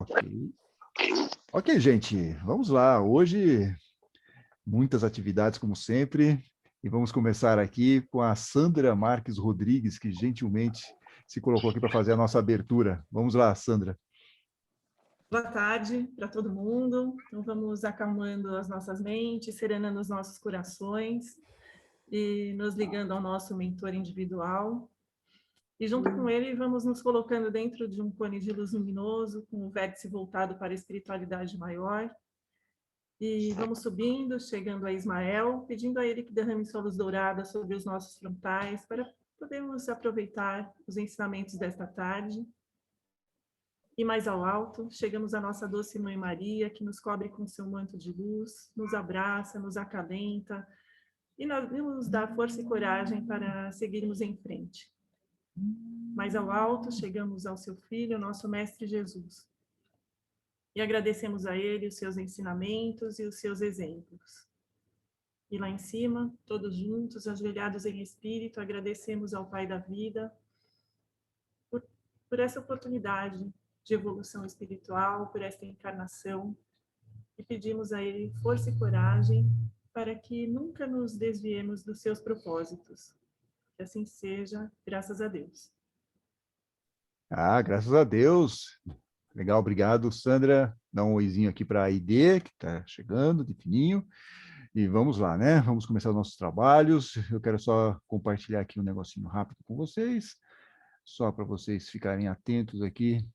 Ok. Ok, gente, vamos lá. Hoje, muitas atividades, como sempre, e vamos começar aqui com a Sandra Marques Rodrigues, que gentilmente se colocou aqui para fazer a nossa abertura. Vamos lá, Sandra. Boa tarde para todo mundo. Então, vamos acalmando as nossas mentes, serenando os nossos corações e nos ligando ao nosso mentor individual. E junto com ele, vamos nos colocando dentro de um cone de luz luminoso, com o vértice voltado para a espiritualidade maior. E vamos subindo, chegando a Ismael, pedindo a ele que derrame sua luz dourada sobre os nossos frontais, para podermos aproveitar os ensinamentos desta tarde. E mais ao alto, chegamos à nossa doce Mãe Maria, que nos cobre com seu manto de luz, nos abraça, nos acalenta e nos dá força e coragem para seguirmos em frente. Mais ao alto, chegamos ao seu Filho, nosso Mestre Jesus. E agradecemos a ele os seus ensinamentos e os seus exemplos. E lá em cima, todos juntos, ajoelhados em espírito, agradecemos ao Pai da vida por essa oportunidade de evolução espiritual, por esta encarnação, e pedimos a ele força e coragem para que nunca nos desviemos dos seus propósitos. Que assim seja, graças a Deus. Graças a Deus. Legal, obrigado, Sandra. Dá um oizinho aqui para a ID, que está chegando de fininho. E vamos lá, né? Vamos começar os nossos trabalhos. Eu quero só compartilhar aqui um negocinho rápido com vocês, só para vocês ficarem atentos aqui.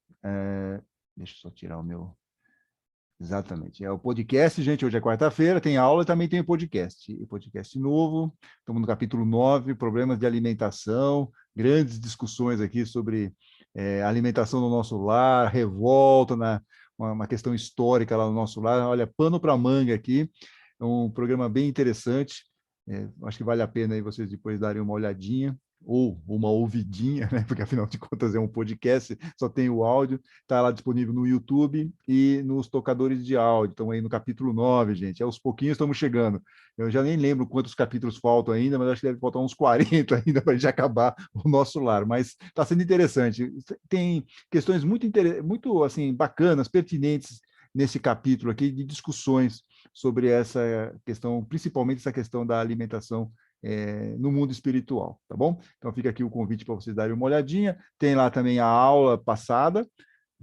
Deixa eu só tirar o meu... Exatamente. É o podcast, gente. Hoje é quarta-feira, tem aula e também tem o podcast. E podcast novo. Estamos no capítulo 9, problemas de alimentação. Grandes discussões aqui sobre alimentação no nosso lar, revolta, uma questão histórica lá no nosso lar. Olha, pano para manga aqui. É um programa bem interessante. Acho que vale a pena aí vocês depois darem uma olhadinha, ou uma ouvidinha, né? Porque afinal de contas é um podcast, só tem o áudio, está lá disponível no YouTube e nos tocadores de áudio. Então aí no capítulo 9, gente, aos pouquinhos estamos chegando. Eu já nem lembro quantos capítulos faltam ainda, mas acho que deve faltar uns 40 ainda para a gente acabar o nosso lar, mas está sendo interessante. Tem questões muito assim, bacanas, pertinentes nesse capítulo aqui de discussões sobre essa questão, principalmente essa questão da alimentação no mundo espiritual, tá bom? Então fica aqui o convite para vocês darem uma olhadinha. Tem lá também a aula passada.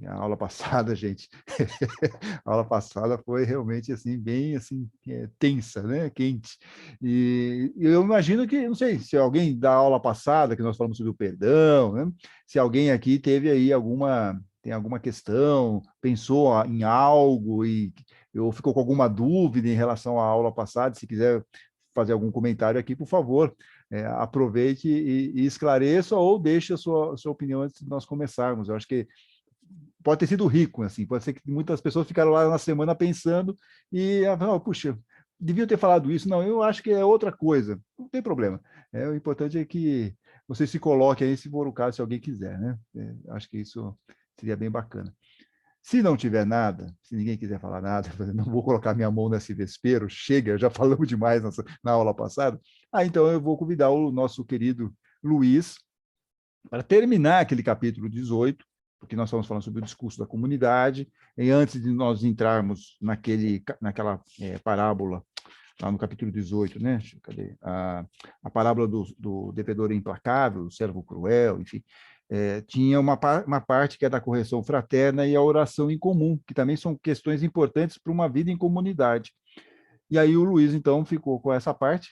A aula passada, gente, a aula passada foi realmente assim bem assim tensa, né? Quente. E eu imagino que, não sei, se alguém da aula passada que nós falamos sobre o perdão, né? Se alguém aqui teve aí tem alguma questão, pensou em algo ou ficou com alguma dúvida em relação à aula passada, se quiser fazer algum comentário aqui, por favor, aproveite e esclareça ou deixe a sua opinião antes de nós começarmos. Eu acho que pode ter sido rico, assim, pode ser que muitas pessoas ficaram lá na semana pensando e, puxa, devia ter falado isso. Não, eu acho que é outra coisa. Não tem problema. O importante é que você se coloque aí, se for o caso, se alguém quiser, né? Acho que isso seria bem bacana. Se não tiver nada, se ninguém quiser falar nada, não vou colocar minha mão nesse vespeiro, chega, já falamos demais na aula passada. Então eu vou convidar o nosso querido Luiz para terminar aquele capítulo 18, porque nós estamos falando sobre o discurso da comunidade, e antes de nós entrarmos naquela parábola, lá no capítulo 18, né? Cadê? A parábola do devedor implacável, do servo cruel, enfim, tinha uma parte que é da correção fraterna e a oração em comum, que também são questões importantes para uma vida em comunidade. E aí o Luiz, então, ficou com essa parte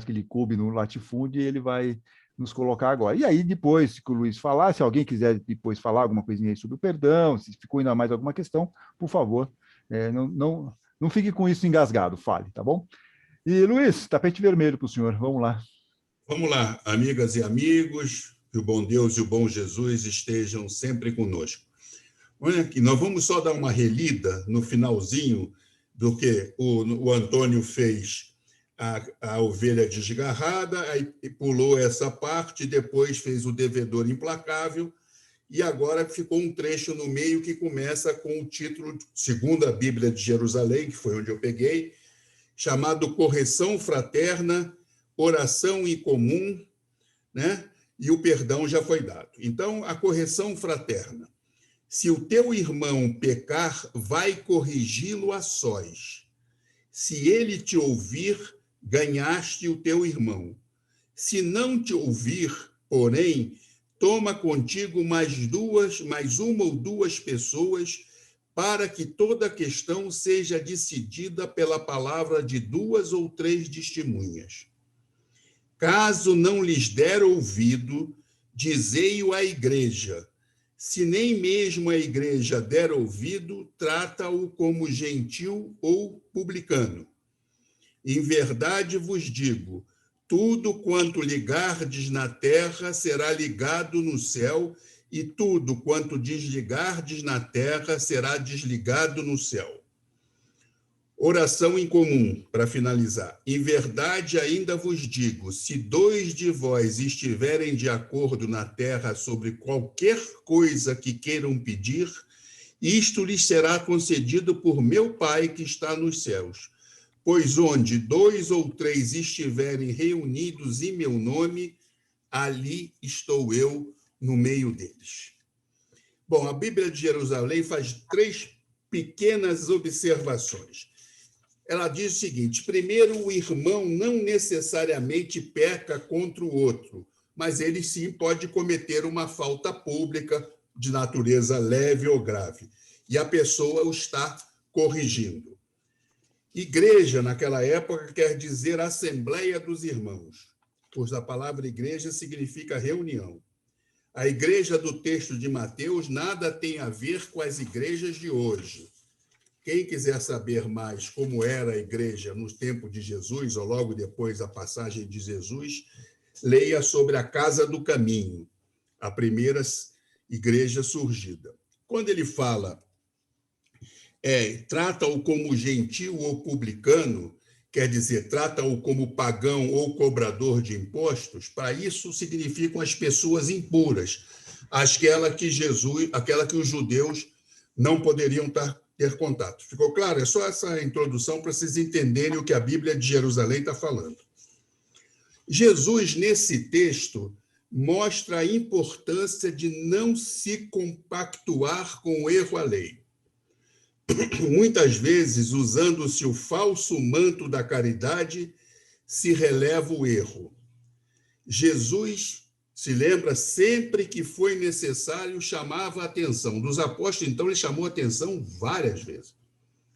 que lhe coube no latifúndio, e ele vai nos colocar agora. E aí, depois que o Luiz falar, se alguém quiser depois falar alguma coisinha aí sobre o perdão, se ficou ainda mais alguma questão, por favor, não fique com isso engasgado, fale, tá bom? E, Luiz, tapete vermelho para o senhor, vamos lá. Vamos lá, amigas e amigos, que o bom Deus e o bom Jesus estejam sempre conosco. Olha aqui, nós vamos só dar uma relida no finalzinho do que o Antônio fez a ovelha desgarrada, aí pulou essa parte, depois fez o devedor implacável, e agora ficou um trecho no meio que começa com o título, segundo a Bíblia de Jerusalém, que foi onde eu peguei, chamado Correção Fraterna, Oração em Comum, né? E o perdão já foi dado. Então, a correção fraterna. Se o teu irmão pecar, vai corrigi-lo a sós. Se ele te ouvir, ganhaste o teu irmão. Se não te ouvir, porém, toma contigo mais uma ou duas pessoas, para que toda a questão seja decidida pela palavra de 2 ou 3 testemunhas. Caso não lhes der ouvido, dizei-o à igreja. Se nem mesmo a igreja der ouvido, trata-o como gentil ou publicano. Em verdade vos digo, tudo quanto ligardes na terra será ligado no céu, e tudo quanto desligardes na terra será desligado no céu. Oração em comum, para finalizar. Em verdade, ainda vos digo, se 2 de vós estiverem de acordo na terra sobre qualquer coisa que queiram pedir, isto lhes será concedido por meu Pai que está nos céus. Pois onde 2 ou 3 estiverem reunidos em meu nome, ali estou eu no meio deles. Bom, a Bíblia de Jerusalém faz 3 pequenas observações. Ela diz o seguinte: primeiro, o irmão não necessariamente peca contra o outro, mas ele sim pode cometer uma falta pública de natureza leve ou grave, e a pessoa o está corrigindo. Igreja, naquela época, quer dizer Assembleia dos Irmãos, pois a palavra igreja significa reunião. A igreja do texto de Mateus nada tem a ver com as igrejas de hoje. Quem quiser saber mais como era a igreja nos tempos de Jesus, ou logo depois da passagem de Jesus, leia sobre a Casa do Caminho, a primeira igreja surgida. Quando ele fala, trata-o como gentil ou publicano, quer dizer, trata-o como pagão ou cobrador de impostos, para isso significam as pessoas impuras, aquela que os judeus não poderiam ter contato. Ficou claro? É só essa introdução para vocês entenderem o que a Bíblia de Jerusalém está falando. Jesus, nesse texto, mostra a importância de não se compactuar com o erro alheio. Muitas vezes, usando-se o falso manto da caridade, se releva o erro. Jesus se lembra, sempre que foi necessário, chamava a atenção. Dos apóstolos, então, ele chamou a atenção várias vezes.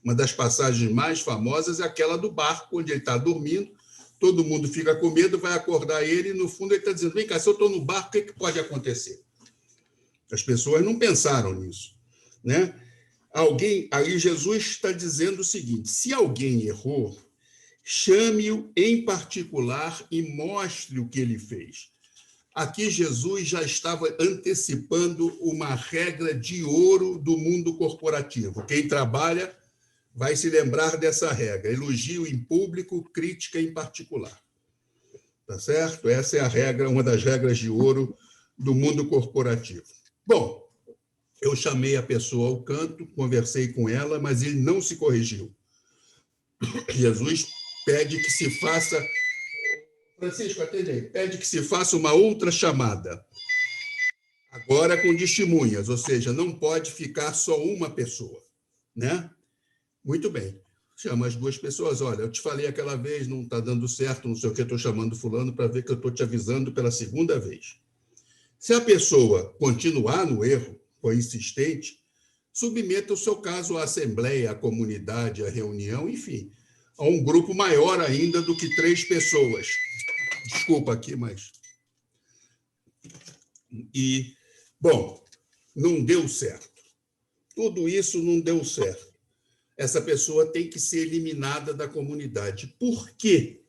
Uma das passagens mais famosas é aquela do barco, onde ele está dormindo, todo mundo fica com medo, vai acordar ele, e no fundo ele está dizendo, vem cá, se eu estou no barco, o que pode acontecer? As pessoas não pensaram nisso, né? Aí Jesus está dizendo o seguinte, se alguém errou, chame-o em particular e mostre o que ele fez. Aqui Jesus já estava antecipando uma regra de ouro do mundo corporativo. Quem trabalha vai se lembrar dessa regra. Elogio em público, crítica em particular. Tá certo? Essa é a regra, uma das regras de ouro do mundo corporativo. Bom, eu chamei a pessoa ao canto, conversei com ela, mas ele não se corrigiu. Jesus pede que se faça... Francisco, atende aí. Pede que se faça uma outra chamada. Agora com testemunhas, ou seja, não pode ficar só uma pessoa, né? Muito bem. Chama as 2 pessoas. Olha, eu te falei aquela vez, não está dando certo, não sei o que, estou chamando fulano para ver que eu estou te avisando pela 2ª vez. Se a pessoa continuar no erro, for insistente, submeta o seu caso à assembleia, à comunidade, à reunião, enfim, a um grupo maior ainda do que 3 pessoas. Desculpa aqui, mas... Bom, não deu certo. Tudo isso não deu certo. Essa pessoa tem que ser eliminada da comunidade. Por quê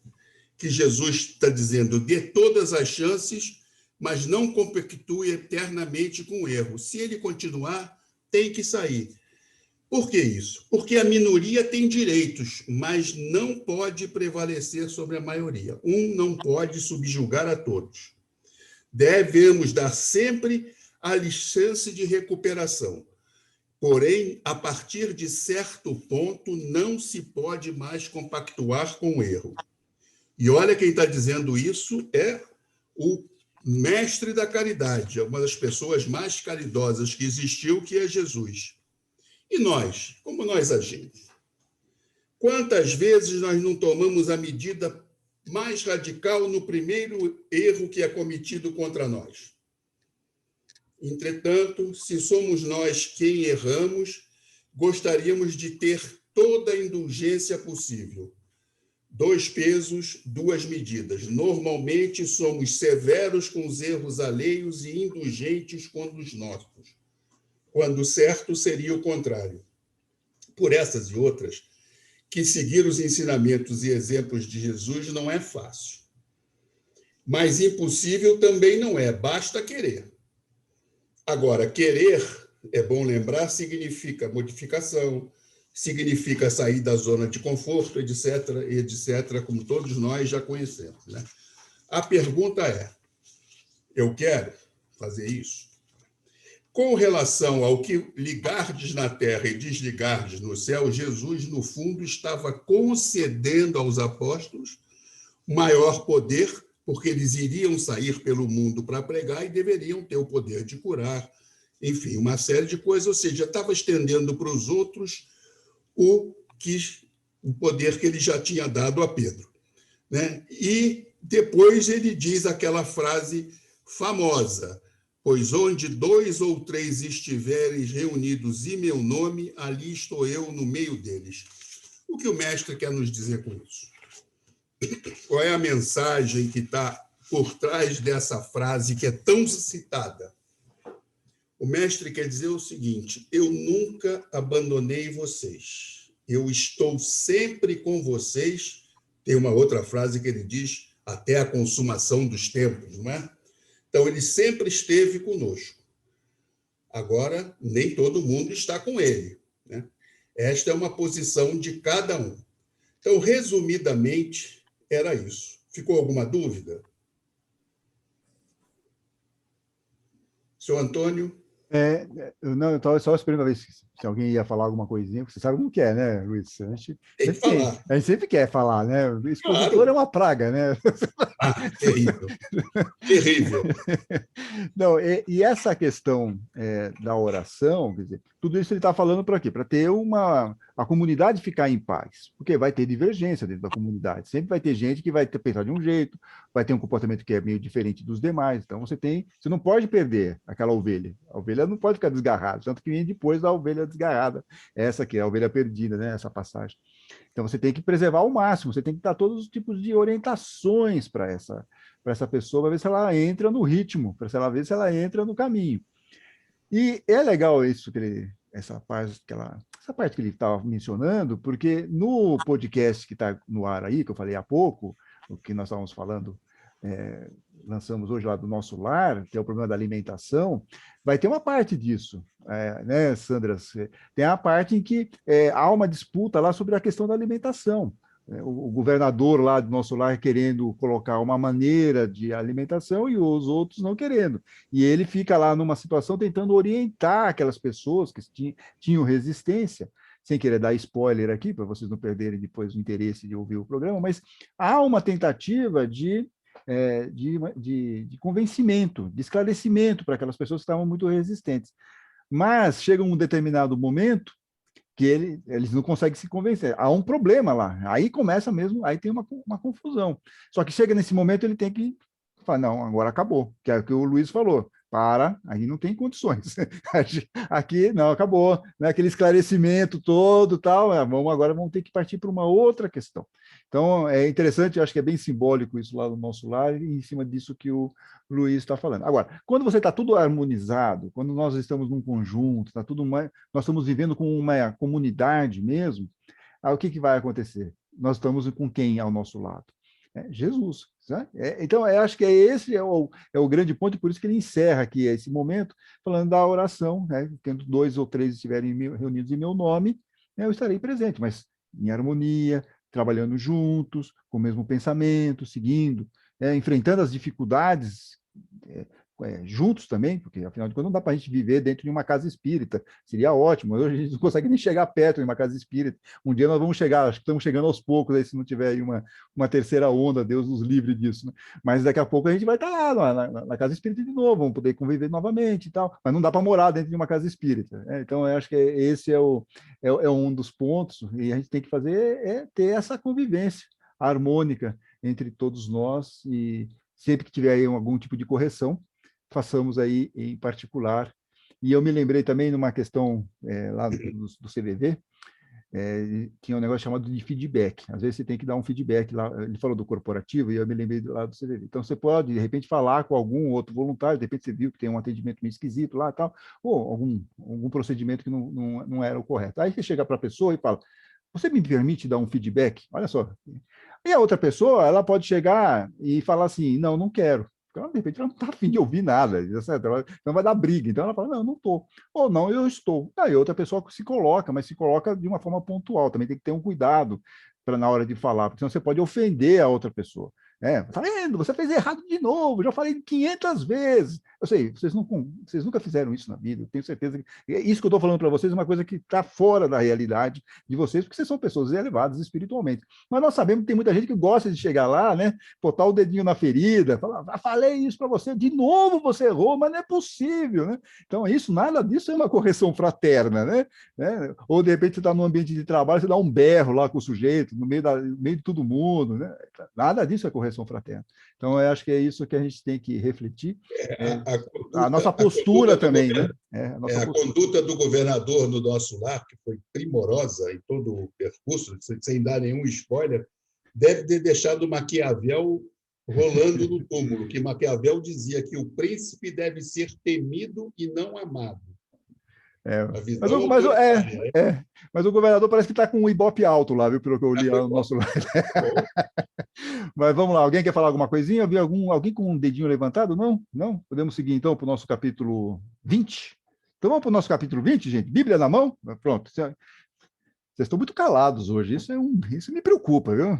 que Jesus está dizendo? Dê todas as chances, mas não compactue eternamente com o erro. Se ele continuar, tem que sair. Por que isso? Porque a minoria tem direitos, mas não pode prevalecer sobre a maioria. Um não pode subjugar a todos. Devemos dar sempre a licença de recuperação. Porém, a partir de certo ponto, não se pode mais compactuar com o erro. E olha, quem está dizendo isso é o mestre da caridade, é uma das pessoas mais caridosas que existiu, que é Jesus. E nós, como nós agimos? Quantas vezes nós não tomamos a medida mais radical no primeiro erro que é cometido contra nós? Entretanto, se somos nós quem erramos, gostaríamos de ter toda a indulgência possível. 2 pesos, 2 medidas. Normalmente somos severos com os erros alheios e indulgentes com os nossos, quando o certo seria o contrário. Por essas e outras, que seguir os ensinamentos e exemplos de Jesus não é fácil. Mas impossível também não é, basta querer. Agora, querer, é bom lembrar, significa modificação, significa sair da zona de conforto, etc., etc., como todos nós já conhecemos, né? A pergunta é, eu quero fazer isso? Com relação ao que ligardes na terra e desligardes no céu, Jesus, no fundo, estava concedendo aos apóstolos maior poder, porque eles iriam sair pelo mundo para pregar e deveriam ter o poder de curar, enfim, uma série de coisas, ou seja, estava estendendo para os outros o poder que ele já tinha dado a Pedro, né? E depois ele diz aquela frase famosa: pois onde 2 ou 3 estiveres reunidos em meu nome, ali estou eu no meio deles. O que o mestre quer nos dizer com isso? Qual é a mensagem que está por trás dessa frase que é tão citada? O mestre quer dizer o seguinte: eu nunca abandonei vocês. Eu estou sempre com vocês. Tem uma outra frase que ele diz, até a consumação dos tempos, não é? Então, ele sempre esteve conosco. Agora, nem todo mundo está com ele, né? Esta é uma posição de cada um. Então, resumidamente, era isso. Ficou alguma dúvida? Senhor Antônio? Não, eu estava só esperando ver se alguém ia falar alguma coisinha, porque você sabe como que é, né, Luiz? Tem que falar. A gente sempre quer falar, né? O expositor Claro. é uma praga, né? Terrível. Terrível. Não, e essa questão da oração, quer dizer, tudo isso ele está falando para quê? Para ter a comunidade ficar em paz, porque vai ter divergência dentro da comunidade, sempre vai ter gente que vai pensar de um jeito, vai ter um comportamento que é meio diferente dos demais, então você não pode perder aquela ovelha, a ovelha não pode ficar desgarrada, tanto que vem depois da ovelha desgarrada, essa que é a ovelha perdida, né, essa passagem. Então você tem que preservar ao máximo, você tem que dar todos os tipos de orientações para essa pessoa, para ver se ela entra no ritmo, para ela ver se ela entra no caminho. E é legal isso essa parte que ele estava mencionando, porque no podcast que está no ar aí, que eu falei há pouco, o que nós estávamos falando, lançamos hoje lá do Nosso Lar, que é o problema da alimentação, vai ter uma parte disso, né, Sandra? Tem a parte em que há uma disputa lá sobre a questão da alimentação. O governador lá do Nosso Lar querendo colocar uma maneira de alimentação e os outros não querendo. E ele fica lá numa situação tentando orientar aquelas pessoas que tinham resistência, sem querer dar spoiler aqui, para vocês não perderem depois o interesse de ouvir o programa, mas há uma tentativa de convencimento, de esclarecimento para aquelas pessoas que estavam muito resistentes. Mas chega um determinado momento que eles não conseguem se convencer. Há um problema lá. Aí começa mesmo, aí tem uma confusão. Só que chega nesse momento, ele tem que falar, não, agora acabou. Que é o que o Luiz falou. Aí não tem condições. Aqui, não, acabou. Né? Aquele esclarecimento todo, tal, agora vamos ter que partir para uma outra questão. Então, é interessante, eu acho que é bem simbólico isso lá no Nosso Lar, e em cima disso que o Luiz está falando. Agora, quando você está tudo harmonizado, quando nós estamos num conjunto, nós estamos vivendo com uma comunidade mesmo, aí o que vai acontecer? Nós estamos com quem ao nosso lado? Jesus. Né? Então, eu acho que esse é o grande ponto, e por isso que ele encerra aqui esse momento, falando da oração, né? Tendo 2 ou 3 estiverem reunidos em meu nome, né, eu estarei presente, mas em harmonia, trabalhando juntos, com o mesmo pensamento, seguindo, enfrentando as dificuldades juntos também, porque, afinal de contas, não dá para a gente viver dentro de uma casa espírita. Seria ótimo. Hoje a gente não consegue nem chegar perto de uma casa espírita. Um dia nós vamos chegar, acho que estamos chegando aos poucos, aí, se não tiver aí uma terceira onda, Deus nos livre disso. Né? Mas daqui a pouco a gente vai estar lá na casa espírita de novo, vamos poder conviver novamente e tal. Mas não dá para morar dentro de uma casa espírita. Né? Então, eu acho que esse é um dos pontos, e a gente tem que fazer ter essa convivência harmônica entre todos nós, e sempre que tiver aí algum tipo de correção, façamos aí em particular. E eu me lembrei também numa questão lá do CVV, tinha um negócio chamado de feedback. Às vezes você tem que dar um feedback lá. Ele falou do corporativo e eu me lembrei lá do CVV. Então você pode, de repente, falar com algum outro voluntário, de repente você viu que tem um atendimento meio esquisito lá e tal, ou algum procedimento que não era o correto. Aí você chega para a pessoa e fala: você me permite dar um feedback? Olha só. E a outra pessoa, ela pode chegar e falar assim: não, não quero. Então, de repente, ela não está afim de ouvir nada, certo? Então vai dar briga. Então ela fala: não, não estou. Ou não, eu estou. Aí outra pessoa se coloca, mas se coloca de uma forma pontual. Também tem que ter um cuidado na hora de falar, porque senão você pode ofender a outra pessoa. Tá vendo? Você fez errado de novo, já falei 500 vezes. Eu sei, vocês nunca fizeram isso na vida, eu tenho certeza que isso que eu estou falando para vocês é uma coisa que está fora da realidade de vocês, porque vocês são pessoas elevadas espiritualmente. Mas nós sabemos que tem muita gente que gosta de chegar lá, né, botar o dedinho na ferida, falar: falei isso para você, de novo você errou, mas não é possível, né? Então, nada disso é uma correção fraterna, né? Ou, de repente, você está num ambiente de trabalho, você dá um berro lá com o sujeito, no meio de todo mundo, né? Nada disso é correção fraterna. Então, eu acho que é isso que a gente tem que refletir. A nossa postura também, né? A conduta do governador no nosso lar, que foi primorosa em todo o percurso, sem dar nenhum spoiler, deve ter deixado Maquiavel rolando no túmulo, que Maquiavel dizia que o príncipe deve ser temido e não amado. Mas o governador parece que está com um ibope alto lá, viu, pelo que eu li lá no nosso lado. Mas vamos lá, alguém quer falar alguma coisinha? Vi alguém com um dedinho levantado? Não? Não? Podemos seguir então para o nosso capítulo 20? Então vamos para o nosso capítulo 20, gente? Bíblia na mão? Pronto. Vocês estão muito calados hoje, isso me preocupa, viu?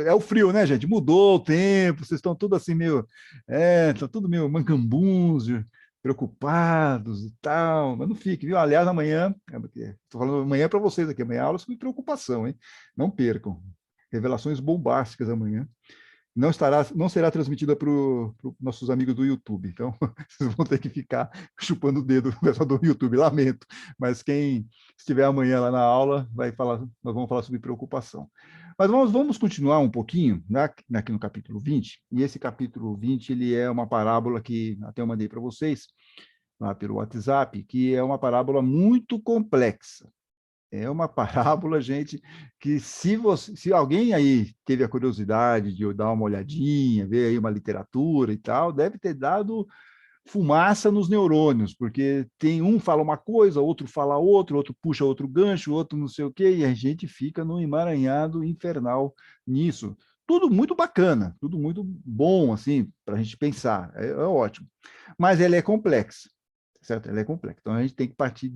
É o frio, né, gente? Mudou o tempo, vocês estão tudo assim meio... estão tudo meio mangambuns, preocupados e tal, mas não fique, viu? Aliás, amanhã, estou falando amanhã para vocês aqui, amanhã aula sobre preocupação, hein? Não percam. Revelações bombásticas amanhã. Não será transmitida para os nossos amigos do YouTube, então vocês vão ter que ficar chupando o dedo do pessoal do YouTube, lamento, mas quem estiver amanhã lá na aula nós vamos falar sobre preocupação. Mas vamos continuar um pouquinho aqui no capítulo 20, e esse capítulo 20 ele é uma parábola que até eu mandei para vocês, lá pelo WhatsApp, que é uma parábola muito complexa. É uma parábola, gente, que se alguém aí teve a curiosidade de dar uma olhadinha, ver aí uma literatura e tal, deve ter dado fumaça nos neurônios, porque um fala uma coisa, outro fala outra, outro puxa outro gancho, outro não sei o quê, e a gente fica num emaranhado infernal nisso. Tudo muito bacana, tudo muito bom, assim, para a gente pensar, é ótimo. Mas ela é complexa, certo? Ela é complexa. Então, a gente tem que partir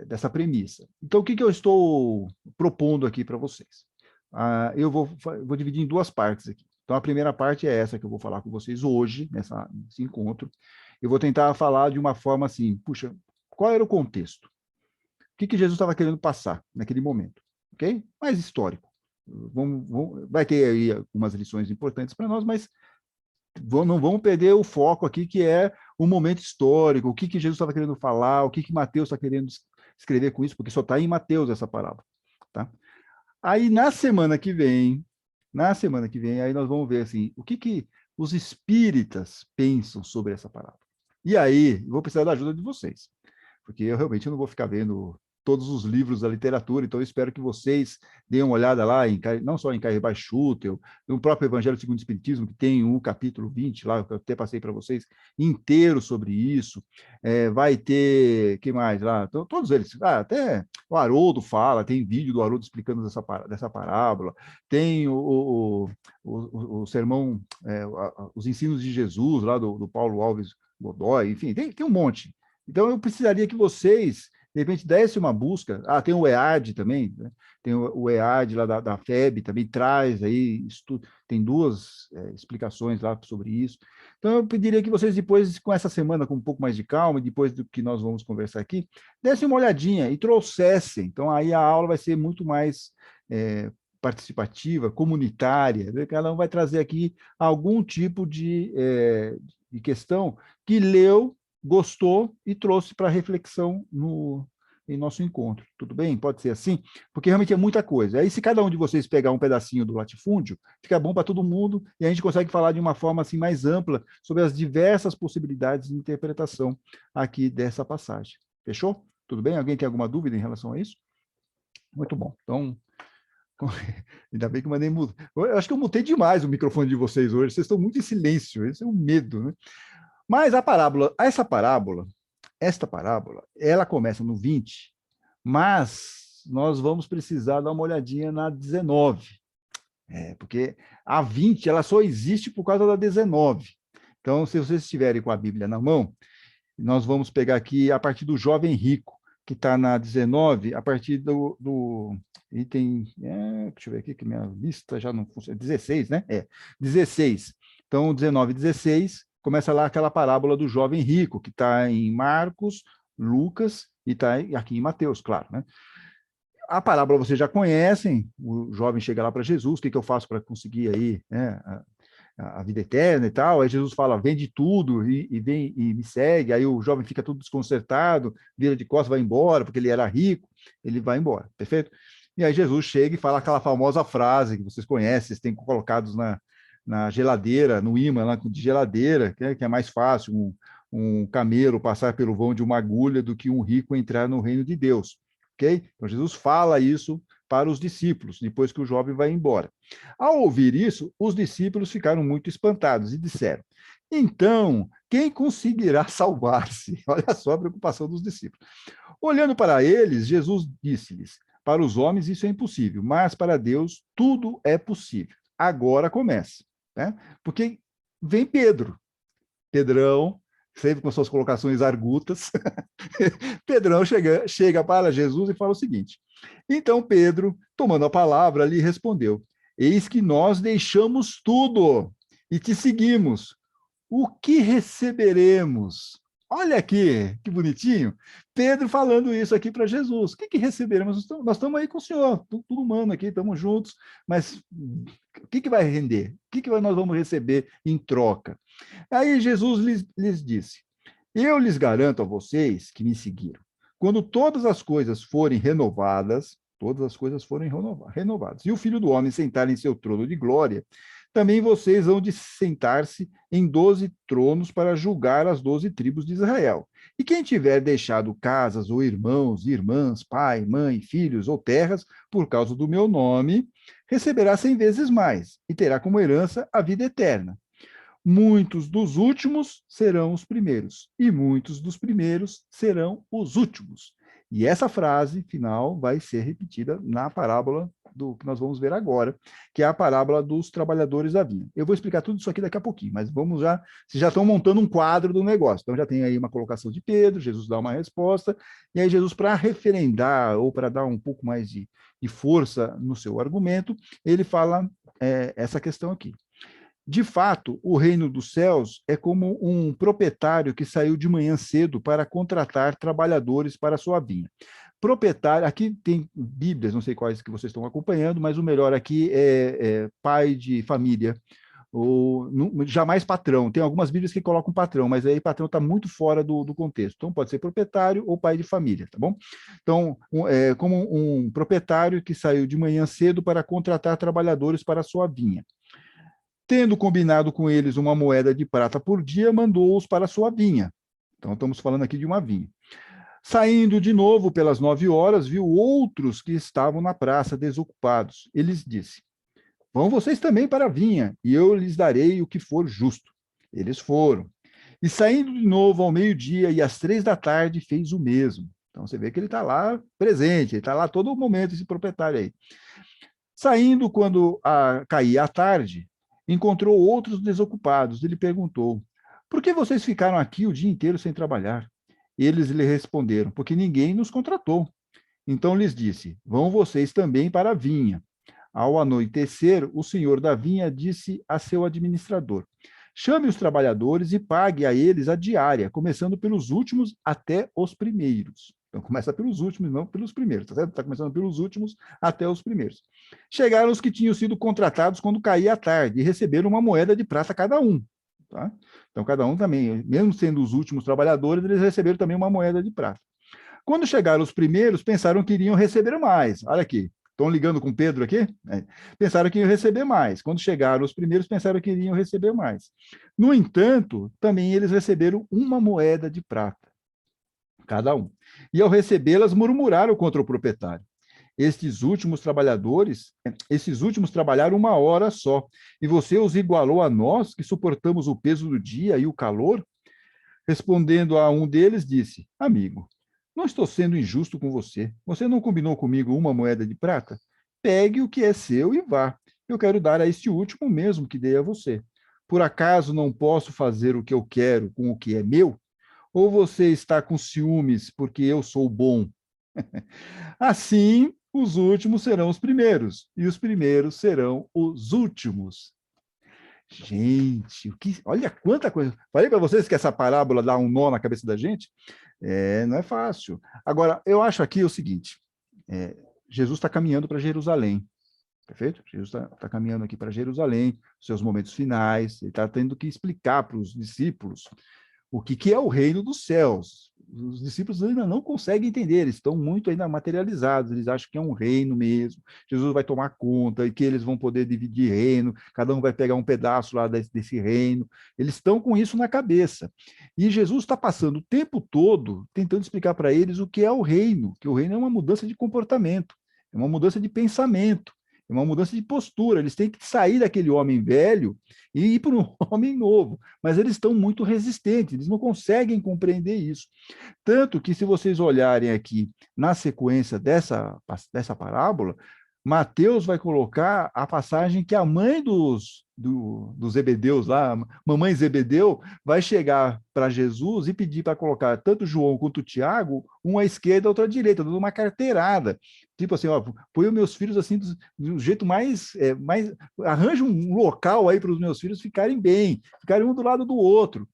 dessa premissa. Então, o que eu estou propondo aqui para vocês? Eu vou dividir em duas partes aqui. Então, a primeira parte é essa que eu vou falar com vocês hoje, nesse encontro. Eu vou tentar falar de uma forma assim, puxa, qual era o contexto? O que Jesus estava querendo passar naquele momento? Ok? Mais histórico. Vai ter aí algumas lições importantes para nós, mas não vamos perder o foco aqui, que é o momento histórico, o que Jesus estava querendo falar, o que Mateus está querendo escrever com isso, porque só está em Mateus essa parábola. Tá? Aí, na semana que vem, aí nós vamos ver assim, o que os espíritas pensam sobre essa parábola. E aí, eu vou precisar da ajuda de vocês, porque eu realmente não vou ficar vendo todos os livros da literatura, então eu espero que vocês deem uma olhada lá, não só em Carrebar Schutel, no próprio Evangelho segundo o Espiritismo, que tem um capítulo 20 lá, que eu até passei para vocês, inteiro sobre isso. Vai ter, que mais lá? Então, todos eles, até o Haroldo fala, tem vídeo do Haroldo explicando dessa parábola, tem o sermão, os ensinos de Jesus, lá do Paulo Alves Godoy, enfim, tem um monte. Então, eu precisaria que vocês de repente desse uma busca. Tem o EAD também, né? Tem o EAD lá da FEB, também traz aí, tem duas explicações lá sobre isso. Então, eu pediria que vocês depois, com essa semana, com um pouco mais de calma, depois do que nós vamos conversar aqui, dessem uma olhadinha e trouxessem. Então, aí a aula vai ser muito mais participativa, comunitária, né? Cada um vai trazer aqui algum tipo de questão que leu, gostou e trouxe para reflexão em nosso encontro. Tudo bem? Pode ser assim? Porque realmente é muita coisa. Aí, se cada um de vocês pegar um pedacinho do latifúndio, fica bom para todo mundo e a gente consegue falar de uma forma assim mais ampla sobre as diversas possibilidades de interpretação aqui dessa passagem. Fechou? Tudo bem? Alguém tem alguma dúvida em relação a isso? Muito bom. Então, ainda bem que eu mandei mutar. Eu acho que eu mutei demais o microfone de vocês hoje. Vocês estão muito em silêncio. Esse é um medo, né? Mas esta parábola, ela começa no 20, mas nós vamos precisar dar uma olhadinha na 19. Porque a 20 ela só existe por causa da 19. Então, se vocês estiverem com a Bíblia na mão, nós vamos pegar aqui a partir do jovem rico, que está na 19, a partir do item, deixa eu ver aqui que minha lista já não funciona, 16, né? 16. Então, 19 e 16, começa lá aquela parábola do jovem rico, que está em Marcos, Lucas e está aqui em Mateus, claro, né? A parábola vocês já conhecem, o jovem chega lá para Jesus, o que eu faço para conseguir aí, né, a vida eterna e tal, aí Jesus fala, vende tudo e vem e me segue, aí o jovem fica tudo desconcertado, vira de costas, vai embora, porque ele era rico, ele vai embora, perfeito? E aí Jesus chega e fala aquela famosa frase que vocês conhecem, vocês têm colocados na geladeira, no imã lá de geladeira, que é mais fácil um camelo passar pelo vão de uma agulha do que um rico entrar no reino de Deus, ok? Então Jesus fala isso para os discípulos, depois que o jovem vai embora. Ao ouvir isso, os discípulos ficaram muito espantados e disseram, então, quem conseguirá salvar-se? Olha só a preocupação dos discípulos. Olhando para eles, Jesus disse-lhes, para os homens isso é impossível, mas para Deus tudo é possível. Agora começa, né? Porque vem Pedrão, sempre com suas colocações argutas, Pedrão chega para Jesus e fala o seguinte, então Pedro, tomando a palavra, lhe respondeu, eis que nós deixamos tudo e te seguimos, o que receberemos? Olha aqui, que bonitinho, Pedro falando isso aqui para Jesus, o que receberemos? Nós estamos aí com o Senhor, tudo humano aqui, estamos juntos, mas o que vai render? O que nós vamos receber em troca? Aí Jesus lhes disse, eu lhes garanto a vocês que me seguiram, quando todas as coisas forem renovadas, e o Filho do Homem sentar em seu trono de glória, também vocês hão de sentar-se em 12 tronos para julgar as 12 tribos de Israel. E quem tiver deixado casas, ou irmãos, irmãs, pai, mãe, filhos ou terras, por causa do meu nome, receberá 100 vezes mais, e terá como herança a vida eterna. Muitos dos últimos serão os primeiros, e muitos dos primeiros serão os últimos. E essa frase final vai ser repetida na parábola do que nós vamos ver agora, que é a parábola dos trabalhadores da vinha. Eu vou explicar tudo isso aqui daqui a pouquinho, mas vocês já estão montando um quadro do negócio. Então já tem aí uma colocação de Pedro, Jesus dá uma resposta, e aí Jesus, para referendar ou para dar um pouco mais de força no seu argumento, ele fala essa questão aqui. De fato, o reino dos céus é como um proprietário que saiu de manhã cedo para contratar trabalhadores para a sua vinha. Proprietário, aqui tem Bíblias, não sei quais que vocês estão acompanhando, mas o melhor aqui é pai de família, ou jamais patrão. Tem algumas Bíblias que colocam patrão, mas aí patrão está muito fora do contexto. Então, pode ser proprietário ou pai de família, tá bom? Então, como um proprietário que saiu de manhã cedo para contratar trabalhadores para a sua vinha. Tendo combinado com eles uma moeda de prata por dia, mandou-os para a sua vinha. Então, estamos falando aqui de uma vinha. Saindo de novo pelas 9 horas, viu outros que estavam na praça, desocupados. Eles disse, vão vocês também para a vinha, e eu lhes darei o que for justo. Eles foram. E saindo de novo ao meio-dia e às 3 da tarde, fez o mesmo. Então, você vê que ele está lá presente, ele está lá todo momento, esse proprietário aí. Saindo quando caía a tarde, encontrou outros desocupados. Ele perguntou, por que vocês ficaram aqui o dia inteiro sem trabalhar? Eles lhe responderam: porque ninguém nos contratou. Então lhes disse: vão vocês também para a vinha. Ao anoitecer, o senhor da vinha disse a seu administrador: chame os trabalhadores e pague a eles a diária, começando pelos últimos até os primeiros. Então, começa pelos últimos, não pelos primeiros, tá certo? Está começando pelos últimos até os primeiros. Chegaram os que tinham sido contratados quando caía a tarde e receberam uma moeda de prata cada um. Tá? Então, cada um também, mesmo sendo os últimos trabalhadores, eles receberam também uma moeda de prata. Quando chegaram os primeiros, pensaram que iriam receber mais. Olha aqui, estão ligando com Pedro aqui? Pensaram que iam receber mais. Quando chegaram os primeiros, pensaram que iriam receber mais. No entanto, também eles receberam uma moeda de prata, cada um. E ao recebê-las, murmuraram contra o proprietário. Esses últimos trabalharam 1 hora só, e você os igualou a nós, que suportamos o peso do dia e o calor? Respondendo a um deles, disse: amigo, não estou sendo injusto com você. Você não combinou comigo uma moeda de prata? Pegue o que é seu e vá. Eu quero dar a este último mesmo que dei a você. Por acaso não posso fazer o que eu quero com o que é meu? Ou você está com ciúmes porque eu sou bom? Assim, os últimos serão os primeiros, e os primeiros serão os últimos. Gente, olha quanta coisa. Falei para vocês que essa parábola dá um nó na cabeça da gente. Não é fácil. Agora, eu acho aqui o seguinte: Jesus está caminhando para Jerusalém, perfeito? Jesus está caminhando aqui para Jerusalém, seus momentos finais, ele está tendo que explicar para os discípulos o que é o reino dos céus. Os discípulos ainda não conseguem entender, eles estão muito ainda materializados, eles acham que é um reino mesmo, Jesus vai tomar conta e que eles vão poder dividir reino, cada um vai pegar um pedaço lá desse reino, eles estão com isso na cabeça. E Jesus está passando o tempo todo tentando explicar para eles o que é o reino, que o reino é uma mudança de comportamento, é uma mudança de pensamento, é uma mudança de postura, eles têm que sair daquele homem velho e ir para um homem novo, mas eles estão muito resistentes, eles não conseguem compreender isso. Tanto que, se vocês olharem aqui na sequência dessa parábola, Mateus vai colocar a passagem que a mãe dos Zebedeus lá, mamãe Zebedeu, vai chegar para Jesus e pedir para colocar tanto João quanto Tiago, um à esquerda e outro à direita, dando uma carteirada. Tipo assim, ó, põe os meus filhos assim do jeito mais arranja um local aí para os meus filhos ficarem bem, ficarem um do lado do outro.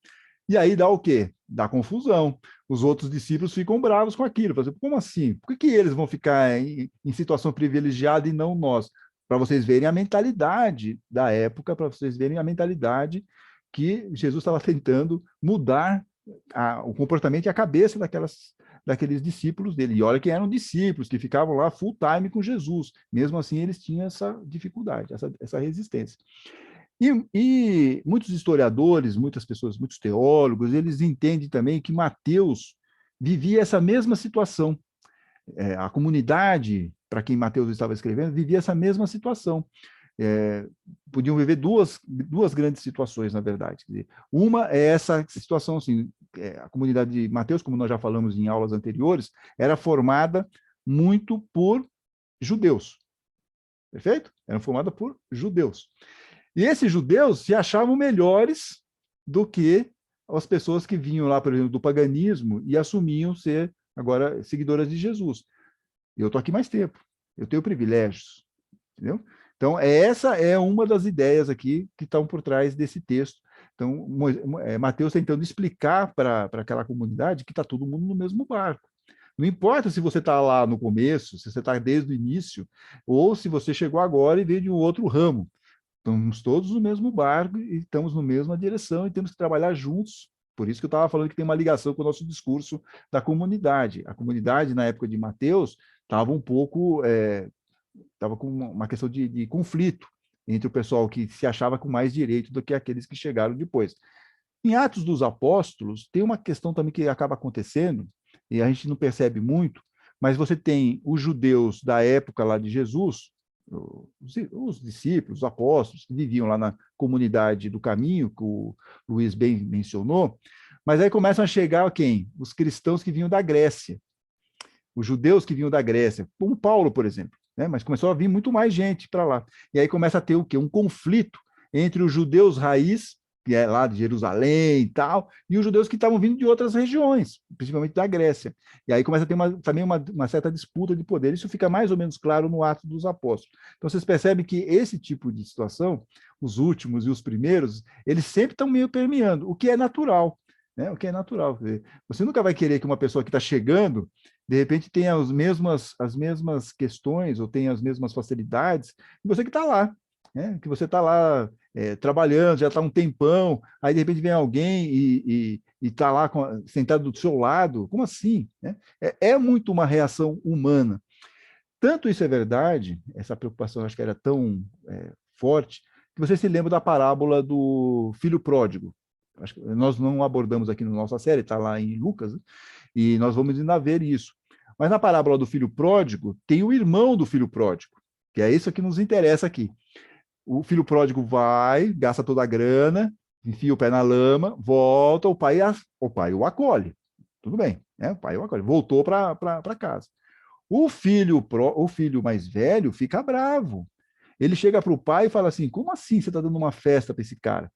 E aí dá o quê? Dá confusão. Os outros discípulos ficam bravos com aquilo. Fazem, como assim? Por que eles vão ficar em situação privilegiada e não nós? Para vocês verem a mentalidade da época, para vocês verem a mentalidade que Jesus estava tentando mudar o comportamento e a cabeça daqueles discípulos dele. E olha que eram discípulos, que ficavam lá full time com Jesus. Mesmo assim, eles tinham essa dificuldade, essa resistência. E muitos historiadores, muitas pessoas, muitos teólogos, eles entendem também que Mateus vivia essa mesma situação. A comunidade, para quem Mateus estava escrevendo, vivia essa mesma situação. Podiam viver duas grandes situações, na verdade. Quer dizer, uma é essa situação, assim, a comunidade de Mateus, como nós já falamos em aulas anteriores, era formada muito por judeus. Perfeito? Era formada por judeus. E esses judeus se achavam melhores do que as pessoas que vinham lá, por exemplo, do paganismo e assumiam ser agora seguidoras de Jesus. Eu estou aqui mais tempo, eu tenho privilégios, entendeu? Então, essa é uma das ideias aqui que estão por trás desse texto. Então, Mateus tentando explicar para aquela comunidade que está todo mundo no mesmo barco. Não importa se você está lá no começo, se você está desde o início, ou se você chegou agora e veio de um outro ramo. Estamos todos no mesmo barco e estamos na mesma direção e temos que trabalhar juntos. Por isso que eu estava falando que tem uma ligação com o nosso discurso da comunidade. A comunidade, na época de Mateus, estava um pouco... estava com uma questão de conflito entre o pessoal que se achava com mais direito do que aqueles que chegaram depois. Em Atos dos Apóstolos, tem uma questão também que acaba acontecendo, e a gente não percebe muito, mas você tem os judeus da época lá de Jesus, os discípulos, os apóstolos, que viviam lá na comunidade do caminho, que o Luiz bem mencionou, mas aí começam a chegar quem? Os cristãos que vinham da Grécia, os judeus que vinham da Grécia, como Paulo, por exemplo, né? Mas começou a vir muito mais gente para lá. E aí começa a ter o quê? Um conflito entre os judeus raiz, que é lá de Jerusalém e tal, e os judeus que estavam vindo de outras regiões, principalmente da Grécia. E aí começa a ter também uma certa disputa de poder. Isso fica mais ou menos claro no Atos dos Apóstolos. Então, vocês percebem que esse tipo de situação, os últimos e os primeiros, eles sempre estão meio permeando, o que é natural. Né? O que é natural. Você nunca vai querer que uma pessoa que está chegando, de repente, tenha as mesmas questões ou tenha as mesmas facilidades que você que está lá. Né? Que você está lá trabalhando, já está um tempão, aí de repente vem alguém e está lá sentado do seu lado. Como assim? Né? É muito uma reação humana. Tanto isso é verdade, essa preocupação acho que era tão forte, que você se lembra da parábola do filho pródigo. Acho que nós não abordamos aqui na nossa série, está lá em Lucas, né? E nós vamos ainda ver isso. Mas na parábola do filho pródigo, tem o irmão do filho pródigo, que é isso que nos interessa aqui. O filho pródigo vai, gasta toda a grana, enfia o pé na lama, volta, o pai o acolhe. Tudo bem, né? O pai o acolhe. Voltou para casa. O filho mais velho fica bravo. Ele chega para o pai e fala assim: como assim você está dando uma festa para esse cara?